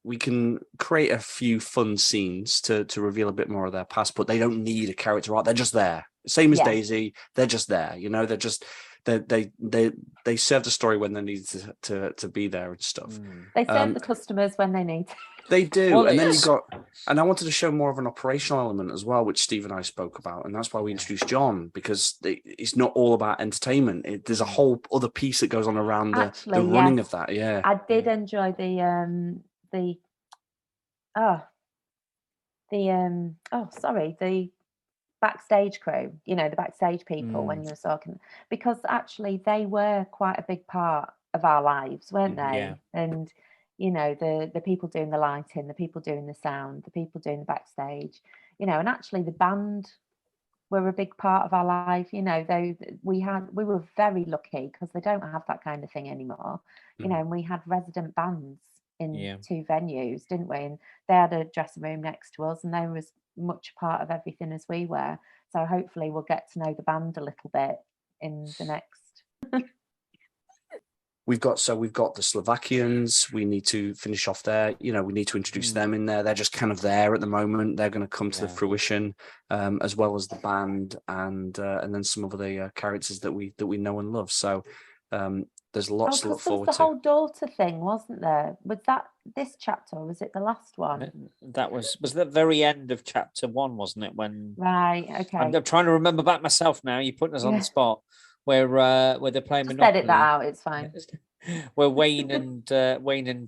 We can create a few fun scenes to reveal a bit more of their past, but they don't need a character arc. They're just there. Same as Daisy. They're just there. They're just, they serve the story when they need to be there and stuff. They serve the customers when they need to. They do. And then and I wanted to show more of an operational element as well, which Steve and I spoke about. And that's why we introduced John, because it's not all about entertainment. There's a whole other piece that goes on around the running of that. Yeah. I did enjoy the backstage crew, the backstage people when you were talking, because actually they were quite a big part of our lives, weren't they? Yeah. And the people doing the lighting, the people doing the sound, the people doing the backstage, and actually the band were a big part of our life. Though we were very lucky because they don't have that kind of thing anymore. And we had resident bands in 2 venues, didn't we? And they had a dressing room next to us, and they were as much part of everything as we were. So hopefully we'll get to know the band a little bit in the next. We've got the Slovakians. We need to finish off there. We need to introduce them in there. They're just kind of there at the moment. They're going to come to the fruition, as well as the band and then some of the characters that we know and love. So there's lots to look forward to. The whole daughter thing, wasn't there? Was that this chapter, or was it the last one? That was the very end of chapter 1, wasn't it? Right. Okay. I'm trying to remember back myself now. You're putting us on the spot. Where they're playing Just Monopoly. edit that out. It's fine. Where Wayne and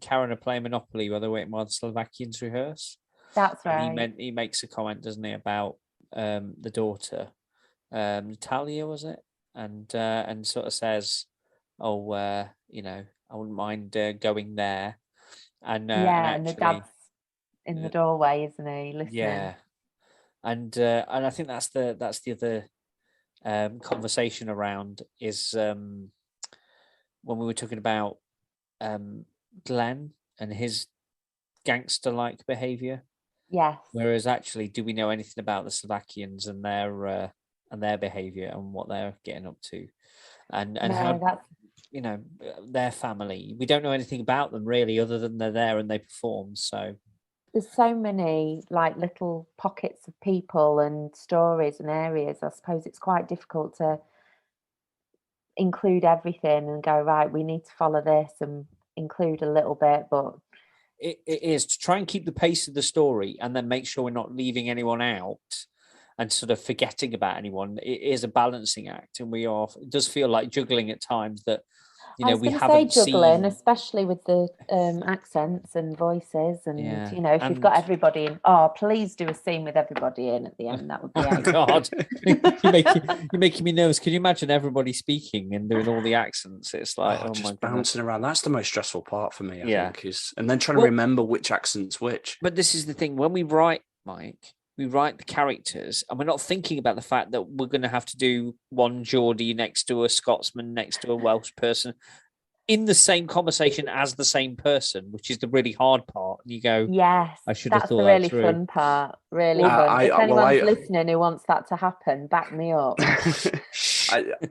Karen are playing Monopoly while they're waiting while the Slovakians rehearse. That's right. And he makes a comment, doesn't he, about the daughter, Natalia, was it? And sort of says, "Oh, I wouldn't mind going there." And and the dad's in the doorway, isn't he? Listening. Yeah, and I think that's the other. Conversation around is when we were talking about Glenn and his gangster-like behavior. Yes. Whereas actually, do we know anything about the Slovakians and their behavior and what they're getting up to, and how their family? We don't know anything about them really, other than they're there and they perform. So. There's so many little pockets of people and stories and areas. I suppose it's quite difficult to include everything and go, right, we need to follow this and include a little bit, but it is to try and keep the pace of the story and then make sure we're not leaving anyone out and sort of forgetting about anyone. It is a balancing act, and it does feel like juggling at times that we haven't juggling, seen, especially with the accents and voices, and if you've got everybody in. Oh, please do a scene with everybody in at the end. That would be oh God, you're making me nervous. Can you imagine everybody speaking and doing all the accents? It's like just my bouncing around. That's the most stressful part for me. I think and then trying to remember which accent's which. But this is the thing: when we write, Mike, we write the characters, and we're not thinking about the fact that we're going to have to do one Geordie next to a Scotsman, next to a Welsh person, in the same conversation as the same person, which is the really hard part. And you go, yes, I should have that's thought the really that through. fun part. Really fun. If anyone's listening who wants that to happen, back me up.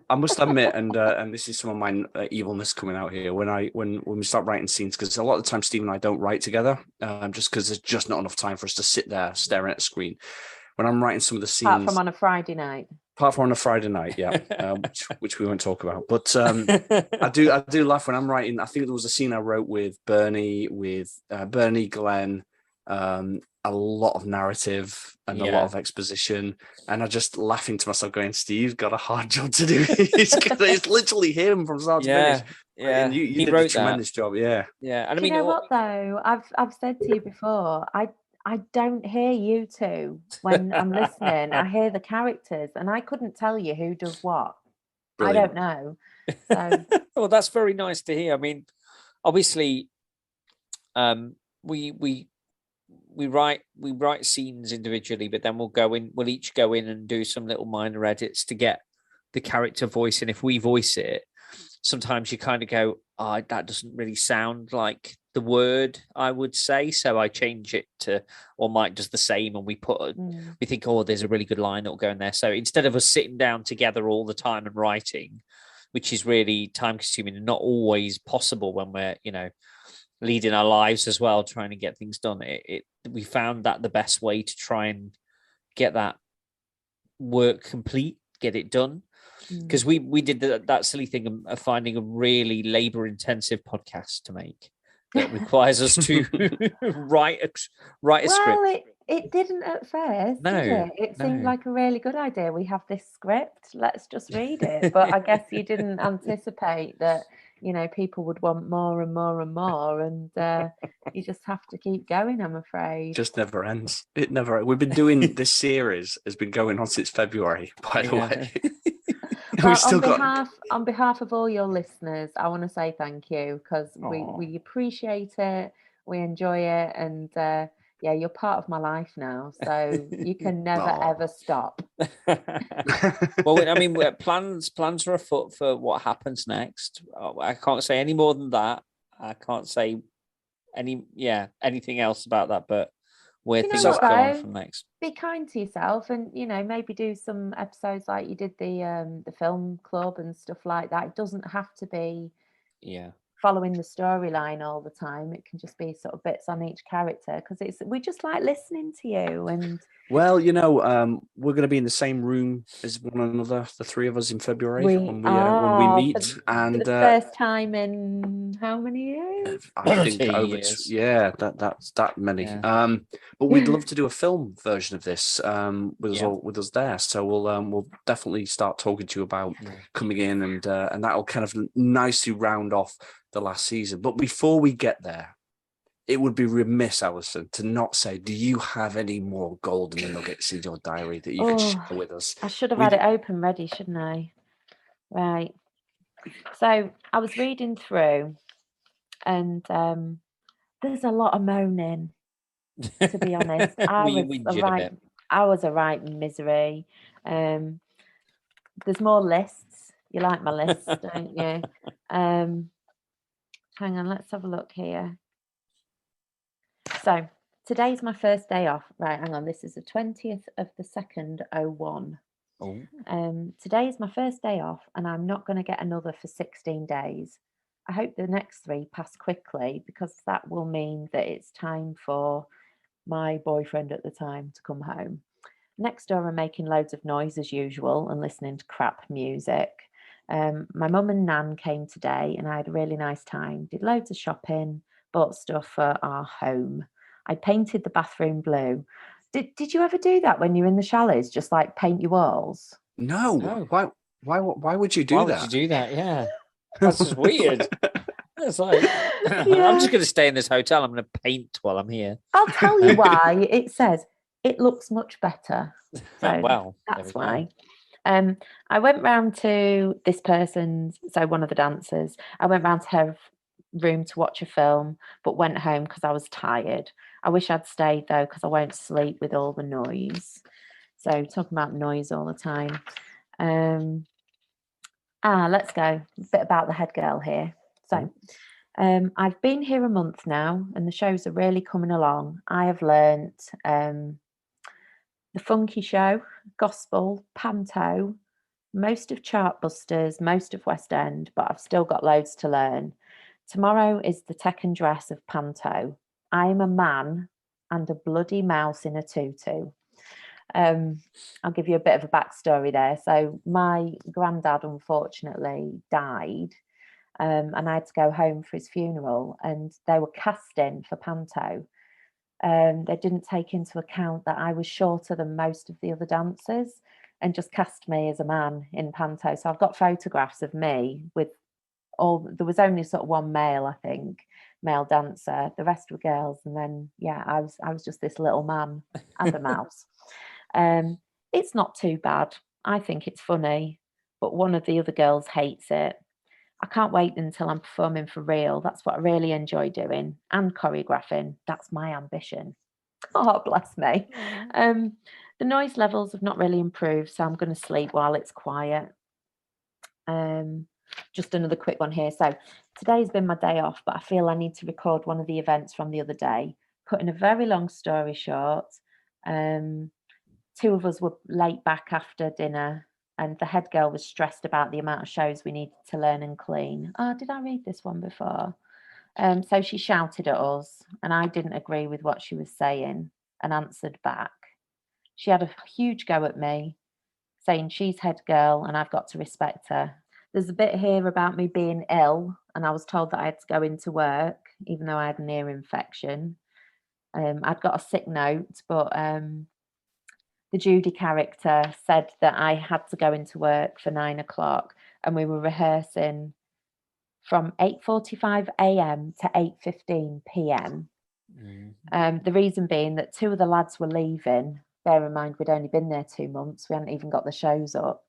I must admit, and this is some of my evilness coming out here, when we start writing scenes, because a lot of the time Steve and I don't write together, just because there's just not enough time for us to sit there staring at a screen. When I'm writing some of the scenes, apart from on a Friday night, yeah, which we won't talk about. But I do laugh when I'm writing. I think there was a scene I wrote with Bernie, Glenn, a lot of narrative and a lot of exposition, and I just laughing to myself, going, "Steve's got a hard job to do." It's literally him from start to finish. Yeah, and you did a tremendous job. Yeah. And you know what though? I've said to you before, I don't hear you two when I'm listening. I hear the characters, and I couldn't tell you who does what. Brilliant. I don't know. So. Well, that's very nice to hear. I mean, obviously, we write scenes individually, but then we'll each go in and do some little minor edits to get the character voice. And if we voice it, sometimes you kind of go, "Oh, that doesn't really sound like the word I would say," so I change it to, or Mike does the same, and we think, "Oh, there's a really good line that will go in there." So instead of us sitting down together all the time and writing, which is really time consuming and not always possible when we're leading our lives as well, trying to get things done, we found that the best way to try and get that work complete, get it done. Because we did that silly thing of finding a really labor intensive podcast to make that requires us to write a script. Well, it didn't at first, did it? It seemed like a really good idea. We have this script, let's just read it. But I guess you didn't anticipate that, people would want more and more and more, and you just have to keep going, I'm afraid. It just never ends. It never. We've been doing this series has been going on since February, by the way. we've still got. On behalf of all your listeners, I want to say thank you because we appreciate it, we enjoy it, and yeah, you're part of my life now, so you can never ever stop. Well, I mean, plans are afoot for what happens next. I can't say any more than that. I can't say anything else about that, but where things go on from next. Be kind to yourself, and maybe do some episodes like you did the film club and stuff like that. It doesn't have to be following the storyline all the time. It can just be sort of bits on each character, because we just like listening to you. And well, we're going to be in the same room as one another, the three of us, in February when we meet, and for the first time in how many years? I think over years. That's that many. But we'd love to do a film version of this with us there. So we'll definitely start talking to you about coming in, and that'll kind of nicely round off the last season. But before we get there, it would be remiss, Alison, to not say, do you have any more golden nuggets in your diary that you could share with us? I should have had it open ready, shouldn't I? Right. So I was reading through, and there's a lot of moaning, to be honest. I was a right misery. There's more lists. You like my lists, don't you? Hang on, let's have a look here. So today's my first day off. Right, hang on. This is the 20th of the 2nd, 01. Today is my first day off, and I'm not going to get another for 16 days. I hope the next 3 pass quickly, because that will mean that it's time for my boyfriend at the time to come home. Next door, I'm making loads of noise as usual and listening to crap music. My mum and Nan came today, and I had a really nice time. Did loads of shopping, bought stuff for our home. I painted the bathroom blue. Did you ever do that when you're in the chalets? Just like paint your walls? No. Why would you do that? Why would you do that? Yeah, that's just weird. It's like I'm just going to stay in this hotel. I'm going to paint while I'm here. I'll tell you why. It says it looks much better. So well, that's why. I went round to this person's, so one of the dancers. I went round to her room to watch a film, but went home because I was tired. I wish I'd stayed though, because I won't sleep with all the noise. So talking about noise all the time. Let's go. A bit about the head girl here. So I've been here a month now, and the shows are really coming along. I have learnt the Funky Show, Gospel, Panto, most of Chartbusters, most of West End, but I've still got loads to learn. Tomorrow is the tech and dress of Panto. I am a man and a bloody mouse in a tutu. I'll give you a bit of a backstory there. So my granddad unfortunately died, and I had to go home for his funeral, and they were casting for Panto. They didn't take into account that I was shorter than most of the other dancers, and just cast me as a man in Panto. So I've got photographs of me with there was only sort of one male, I think, male dancer. The rest were girls, and then I was just this little man and a mouse. It's not too bad. I think it's funny, but one of the other girls hates it. I can't wait until I'm performing for real. That's what I really enjoy doing, and choreographing. That's my ambition. Oh, bless me. The noise levels have not really improved, so I'm going to sleep while it's quiet. Just another quick one here. So today's been my day off, but I feel I need to record one of the events from the other day. Cutting a very long story short, 2 of us were late back after dinner, and the head girl was stressed about the amount of shows we needed to learn and clean. Oh, did I read this one before? So she shouted at us, and I didn't agree with what she was saying and answered back. She had a huge go at me, saying she's head girl and I've got to respect her. There's a bit here about me being ill, and I was told that I had to go into work, even though I had an ear infection. I'd got a sick note, but the Judy character said that I had to go into work for 9 o'clock, and we were rehearsing from 8:45 a.m. to 8:15 p.m. The reason being that 2 of the lads were leaving. Bear in mind, we'd only been there 2 months. We hadn't even got the shows up.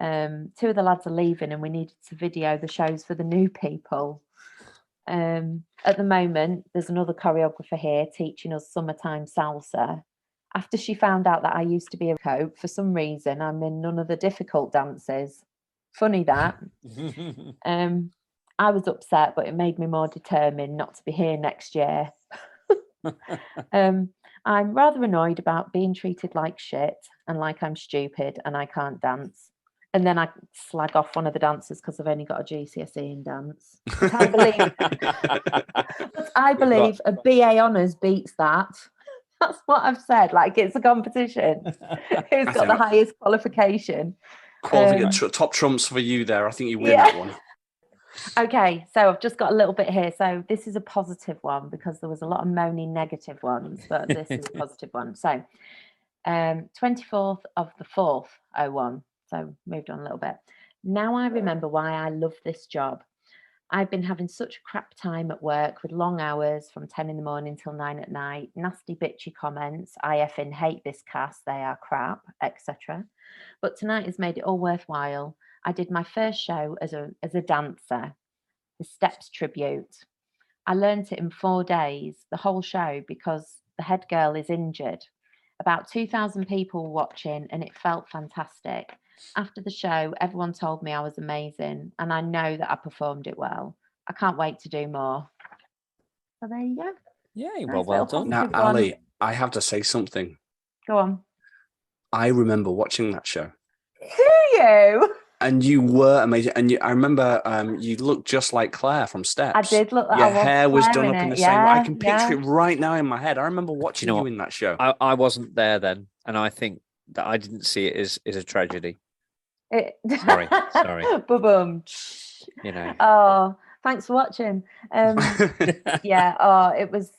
Two of the lads are leaving and we needed to video the shows for the new people. At the moment, there's another choreographer here teaching us summertime salsa. After she found out that I used to be a coach, for some reason, I'm in none of the difficult dances. Funny that. I was upset, but it made me more determined not to be here next year. I'm rather annoyed about being treated like shit and like I'm stupid and I can't dance. And then I slag off one of the dancers because I've only got a GCSE in dance. But I believe a BA honours beats that. That's what I've said. Like, it's a competition. Who's got the highest qualification? Top trumps for you there. I think you win that one. Okay, so I've just got a little bit here. So this is a positive one because there was a lot of moaning negative ones, but this is a positive one. So 24th of the 4th, 01. So moved on a little bit. Now I remember why I love this job. I've been having such a crap time at work with long hours from 10 in the morning till 9 at night, nasty bitchy comments, I effing hate this cast, they are crap, etc. But tonight has made it all worthwhile. I did my first show as a dancer, the Steps tribute. I learnt it in 4 days, the whole show, because the head girl is injured. About 2,000 people watching and it felt fantastic. After the show, everyone told me I was amazing and I know that I performed it well. I can't wait to do more. So there you go. Yeah, well done. Now, Ali, I have to say something. Go on. I remember watching that show. Do you? And you were amazing. And I remember you looked just like Claire from Steps. I did look like your hair was done up in the same way. I can picture it right now in my head. I remember watching you in that show. I wasn't there then, and I think that I didn't see it as a tragedy. Sorry. Boom. You know. Oh, thanks for watching. Yeah. Oh, it was.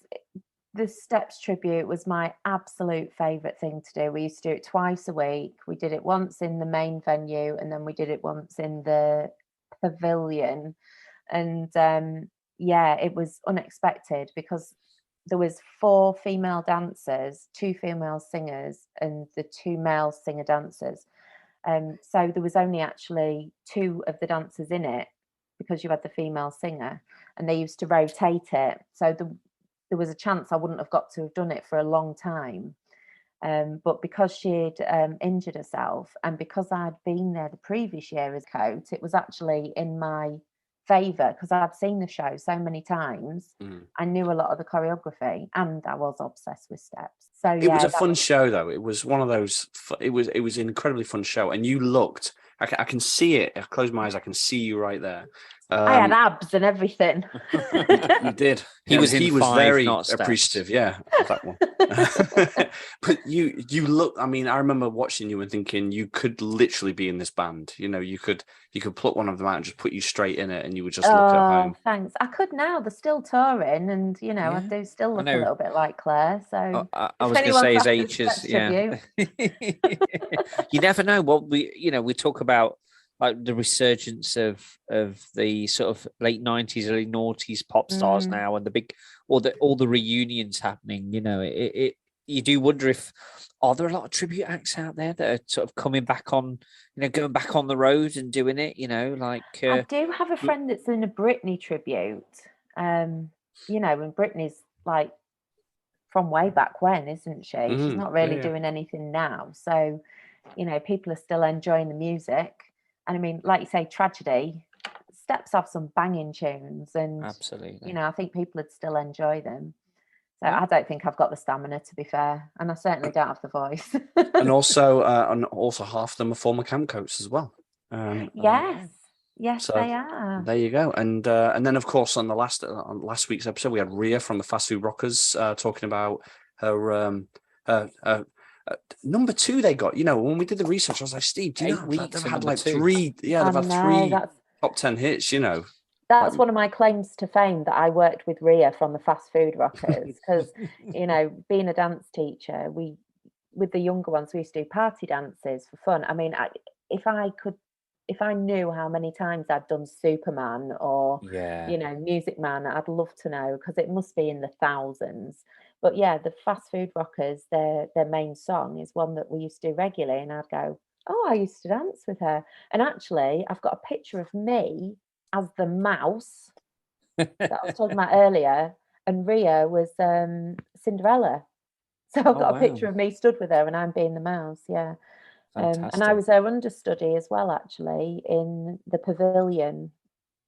The Steps tribute was my absolute favourite thing to do. We used to do it twice a week. We did it once in the main venue and then we did it once in the pavilion. And yeah, it was unexpected because there was 4 female dancers, 2 female singers and the 2 male singer dancers. So there was only actually 2 of the dancers in it because you had the female singer and they used to rotate it. So there was a chance I wouldn't have got to have done it for a long time. But because she'd injured herself and because I'd been there the previous year as coach, it was actually in my favour because I'd seen the show so many times. I knew a lot of the choreography and I was obsessed with Steps. So it was a fun show though. It was one of those, it was an incredibly fun show. And you looked, I can see it. I close my eyes, I can see you right there. I had abs and everything. You did. He was very appreciative. Yeah, of that one. But you look. I mean, I remember watching you and thinking you could literally be in this band. You know, you could pluck one of them out and just put you straight in it, and you would just look at home. Thanks. I could now. They're still touring, and you know, I do still look a little bit like Claire. So I was going to say his age is. Yeah. You never know what we talk about. Like the resurgence of the sort of late 90s, early noughties pop stars now, and the big all the reunions happening. You know, it you do wonder if are there a lot of tribute acts out there that are sort of coming back on, going back on the road and doing it. You know, like I do have a friend that's in a Britney tribute. And Britney's like from way back when, isn't she? She's not really doing anything now, so people are still enjoying the music. And I mean, like you say, Tragedy, Steps have some banging tunes and absolutely, I think people would still enjoy them. So I don't think I've got the stamina, to be fair, and I certainly don't have the voice. and also half of them are former camp coaches as well. Yes, so they are. There you go. And then of course on last week's episode we had Rhea from the Fast Food Rockers talking about her number 2 they got. When we did the research, I was like, Steve, do you know they've had like 3? Yeah, they've had 3 top 10 hits. That's one of my claims to fame, that I worked with Rhea from the Fast Food Rockers because being a dance teacher, with the younger ones we used to do party dances for fun. I mean, if I knew how many times I'd done Superman or Music Man, I'd love to know because it must be in the thousands. But yeah, the Fast Food Rockers, their main song is one that we used to do regularly, and I'd go, Oh, I used to dance with her. And actually, I've got a picture of me as the mouse that I was talking about earlier, and Ria was Cinderella. So I've Oh, got a picture wow. of me stood with her and I'm being the mouse, yeah. And I Fantastic. was her understudy as well, actually, in the pavilion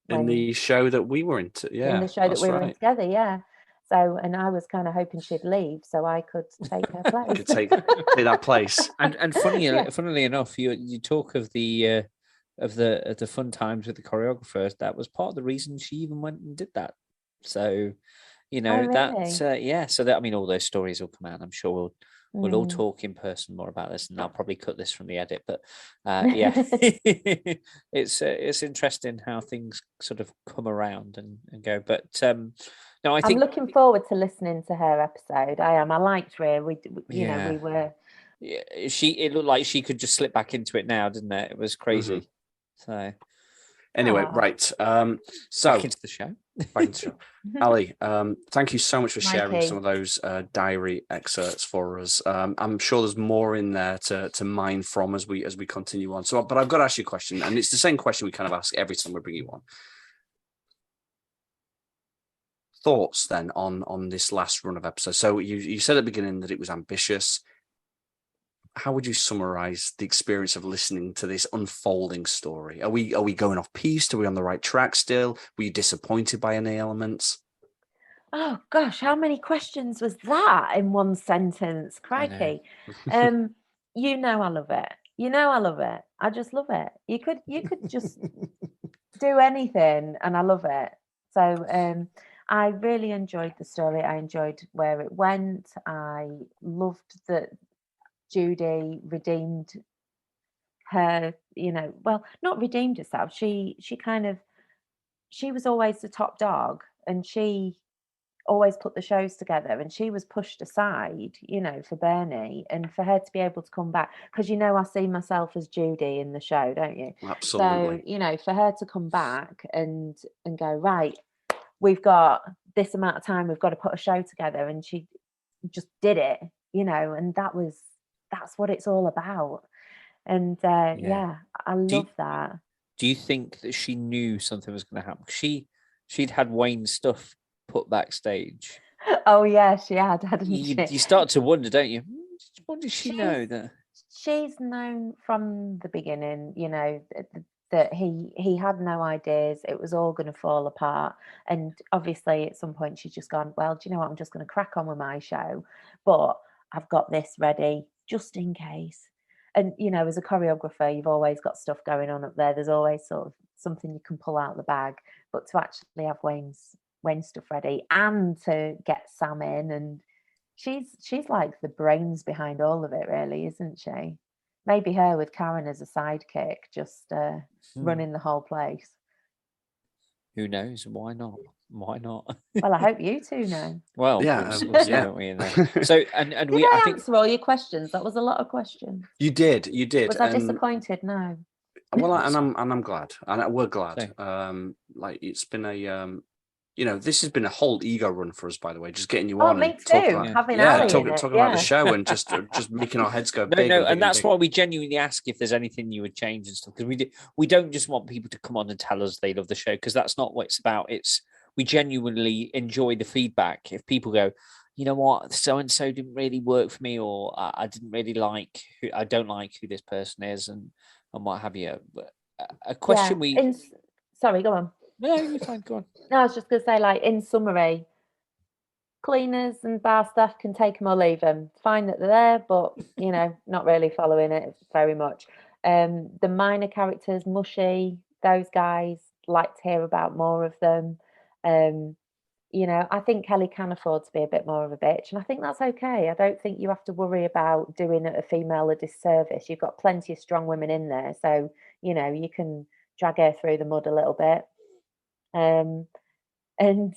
In when the show that we were into. in Yeah, the show that that's we were in right. together, yeah. So, and I was kind of hoping she'd leave so I could take her You place. could take that place. And Yeah. funnily enough, you talk of the fun times with the choreographers. That was part of the reason she even went and did that. So, Oh, that really? yeah. So that, I mean, all those stories will come out. I'm sure we'll all Mm. talk in person more about this, and I'll probably cut this from the edit. But yeah, it's interesting how things sort of come around and go. But no, I I'm think looking forward to listening to her episode. I am. I liked Ria. We yeah, were. yeah. It looked like she could just slip back into it now, didn't it? It was crazy. Mhm. So Anyway, Ah, right. So back into the show. back into the show. Ali, thank you so much for sharing some Mikey. of those diary excerpts for us. I'm sure there's more in there to mine from as we continue on. So, but I've got to ask you a question, and it's the same question we kind of ask every time we bring you on. Thoughts then on this last run of episodes. So you said at the beginning that it was ambitious. How would you summarize the experience of listening to this unfolding story? Are we going off piste? Are we on the right track still? Were you disappointed by any elements? Oh gosh, how many questions was that in one sentence? I know. Crikey. Um, I love it. I love it. I just love it. You could just do anything and I love it. So I really enjoyed the story. I enjoyed where it went. I loved that Judy redeemed her, well, not redeemed herself. She kind of she was always the top dog and she always put the shows together and she was pushed aside, for Bernie and for her to be able to come back because I see myself as Judy in the show, don't you? So, Absolutely. for her to come back and go, right, we've got this amount of time, we've got to put a show together and she just did it, and that's what it's all about. And Yeah. yeah, I Do you, love that. do you think that she knew something was going to happen? She'd had Wayne's stuff put backstage. Oh yeah, she had, hadn't she? You start to wonder, don't you? What did she She's know that? she's known from the beginning, that he had no ideas. It was all going to fall apart. And obviously, at some point, she's just gone, well, do you know what? I'm just going to crack on with my show, but I've got this ready just in case. And as a choreographer, you've always got stuff going on up there. There's always sort of something you can pull out of the bag. But to actually have Wayne's stuff ready and to get Sam in, and she's like the brains behind all of it, really, isn't she? Maybe her with Karen as a sidekick, just Hmm. running the whole place. Who knows? Why not? Why not? Well, I hope you two know. Well, Yeah, we'll see, yeah. won't we? So, and Did we, I I think, answer all your questions? That was a lot of questions. You did, Was I and disappointed? No. well, hope so. and I'm glad, and we're glad. So, Like it's been this has been a whole ego run for us, by the way. Just getting you Oh, on me and talking too. about, yeah. Having Ali in it, talking about the yeah. show and just making our heads go No, big no, and big and and that's big. why we genuinely ask if there's anything you would change and stuff, because we don't just want people to come on and tell us they love the show, because that's not what it's about. It's we genuinely enjoy the feedback. If people go, you know what, so and so didn't really work for me, or I didn't really like I don't like who this person is, and what have you. But a Yeah. question we Sorry, go on. no, you fine, go on. No, I was just gonna say, like, in summary, cleaners and bar staff can take them or leave them. It's fine that they're there, but not really following it very much. The minor characters, mushy, those guys, like to hear about more of them. Um, I think Kelly can afford to be a bit more of a bitch, and I think that's okay. I don't think you have to worry about doing a female a disservice. You've got plenty of strong women in there, so you can drag her through the mud a little bit. Um, and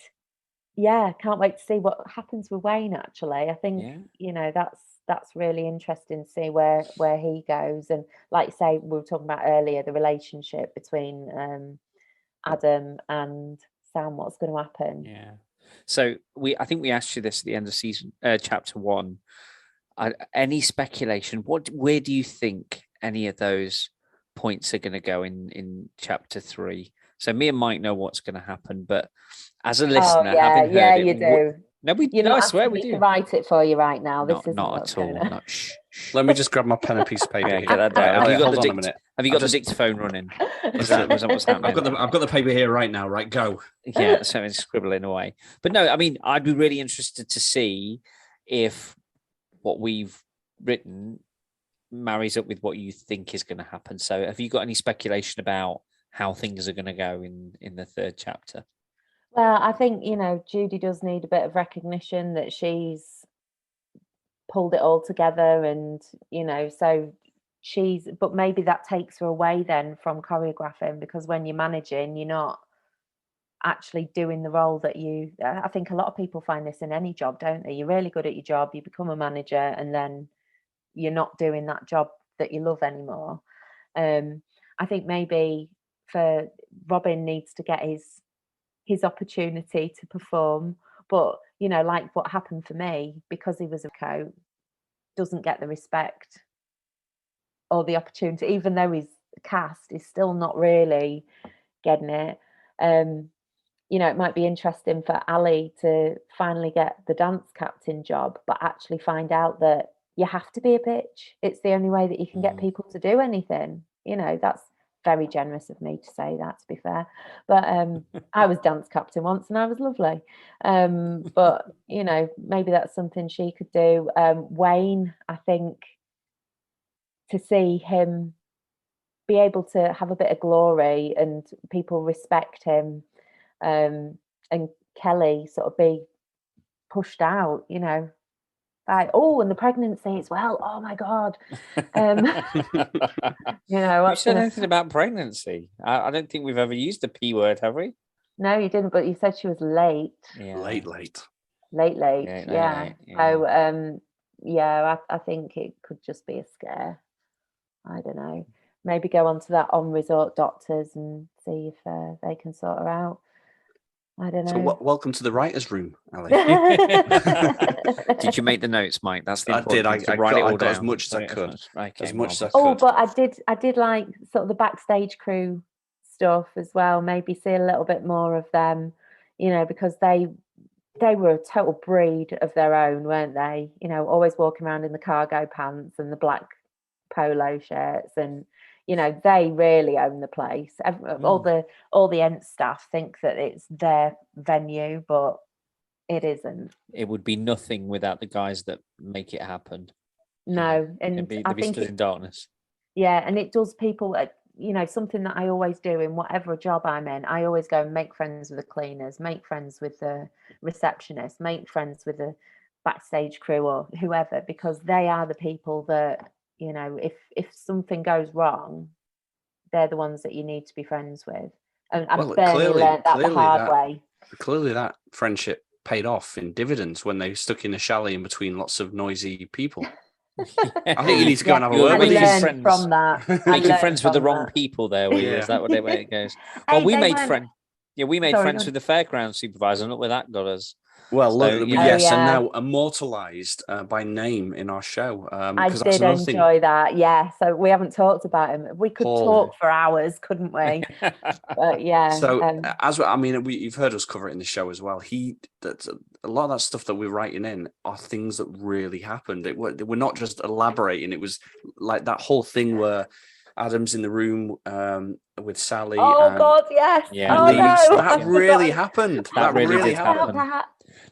yeah, can't wait to see what happens with Wayne, actually. I think, Yeah, that's really interesting to see where he goes. And like you say, we were talking about earlier, the relationship between Adam and Sam, what's going to happen. yeah. So I think we asked you this at the end of season chapter 1. Any speculation? Where do you think any of those points are going to go in chapter 3. So me and Mike know what's going to happen, but as a listener, having heard it, you do. You're not I swear asking we me do. to write it for you right now. This isn't not what's at all. going on. Not shh. Let me just grab my pen and piece of paper. Yeah, here. get that down. Right, Have you got hold the on a minute. Have you got the dictaphone running? Was that what's I've happening? got the paper here right now. Right, go. Yeah, so it's scribbling away. But no, I mean, I'd be really interested to see if what we've written marries up with what you think is going to happen. So have you got any speculation about how things are going to go in the 3rd chapter? Well, I think, Judy does need a bit of recognition that she's pulled it all together, and, so but maybe that takes her away then from choreographing, because when you're managing, you're not actually doing the role that I think a lot of people find this in any job, don't they? You're really good at your job, you become a manager, and then you're not doing that job that you love anymore. I think maybe for Robin needs to get his opportunity to perform, but like what happened for me, because he was a coach, doesn't get the respect or the opportunity, even though he's cast, he's still not really getting it. It might be interesting for Ali to finally get the dance captain job, but actually find out that you have to be a bitch. It's the only way that you can get people to do anything. That's very generous of me to say that, to be fair. But I was dance captain once and I was lovely. But, maybe that's something she could do. Wayne, I think, to see him be able to have a bit of glory and people respect him, and Kelly sort of be pushed out, like, and the pregnancy as well. Oh my God. You said anything about pregnancy? I don't think we've ever used the P word, have we? No, you didn't, but you said she was late. Yeah. Late. Yeah. So I think it could just be a scare. I don't know. Maybe go on to that on-resort doctors and see if they can sort her out. I don't know. So welcome to the writer's room, Ali. Did you make the notes, Mike? That's the important I thing. did. I got as much as I could. As much as I could. Oh, but I did like sort of the backstage crew stuff as well. Maybe see a little bit more of them, because they were a total breed of their own, weren't they? Always walking around in the cargo pants and the black polo shirts, and they really own the place. All the Ent staff think that it's their venue, but it isn't. It would be nothing without the guys that make it happen. No, and I think stood in darkness. Yeah, and it does people. Something that I always do in whatever job I'm in. I always go and make friends with the cleaners, make friends with the receptionists, make friends with the backstage crew or whoever, because they are the people that, if something goes wrong, they're the ones that you need to be friends with. And Bernie learned that the hard way. Clearly that friendship paid off in dividends when they stuck in a chalet in between lots of noisy people. I think you need to go and have a word with these friends. From that. Making friends with the wrong people there, is that the way it goes? Well, we made friends. Yeah, we made friends with the fairground supervisor. Look where that got us. Well, and now immortalised by name in our show. I did enjoy that. Yeah, so we haven't talked about him. We could talk for hours, couldn't we? But yeah. So you've heard us cover it in the show as well. A lot of that stuff that we're writing in are things that really happened. We're not just elaborating. It was like that whole thing where Adam's in the room with Sally. Oh God, yes. Yeah. Oh, no. That really happened. That really did happen.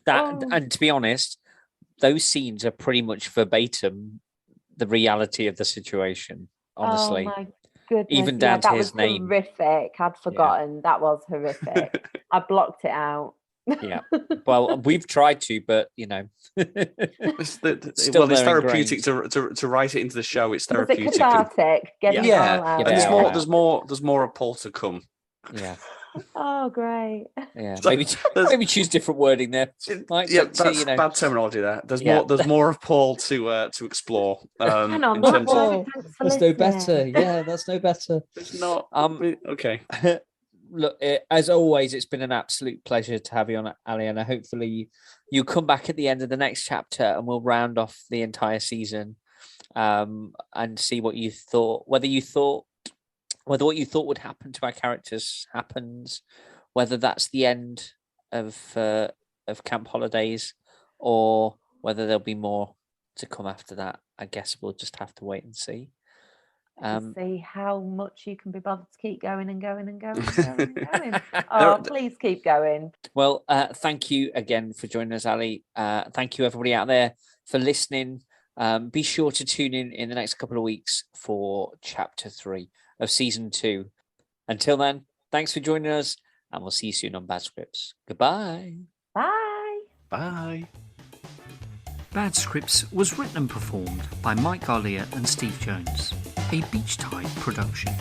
That. And to be honest, those scenes are pretty much verbatim the reality of the situation. Honestly, oh my goodness, even down to his name. Horrific. I'd forgotten. That was horrific. I blocked it out. Yeah. Well, we've tried to, but it's therapeutic to write it into the show. It's therapeutic. It's cathartic. Get it all out. And there's more of Paul to come. Yeah. Oh, great. Yeah, maybe choose different wording there. That's bad terminology there. There's more of Paul to explore. Hang on, that's no better. Yeah, that's no better. It's not. Okay. Look, as always, it's been an absolute pleasure to have you on, Ali, and hopefully you come back at the end of the next chapter and we'll round off the entire season and see what you thought. Whether what you thought would happen to our characters happens, whether that's the end of Camp Holidays, or whether there'll be more to come after that. I guess we'll just have to wait and see. To see how much you can be bothered to keep going and going and going and going and going. Oh, please keep going. Well, thank you again for joining us, Ali. Thank you, everybody out there, for listening. Be sure to tune in the next couple of weeks for Chapter 3 of Season 2. Until then, thanks for joining us, and we'll see you soon on Bad Scripts. Goodbye. Bye. Bye. Bad Scripts was written and performed by Mike Garlia and Steve Jones, a Beach Tide production.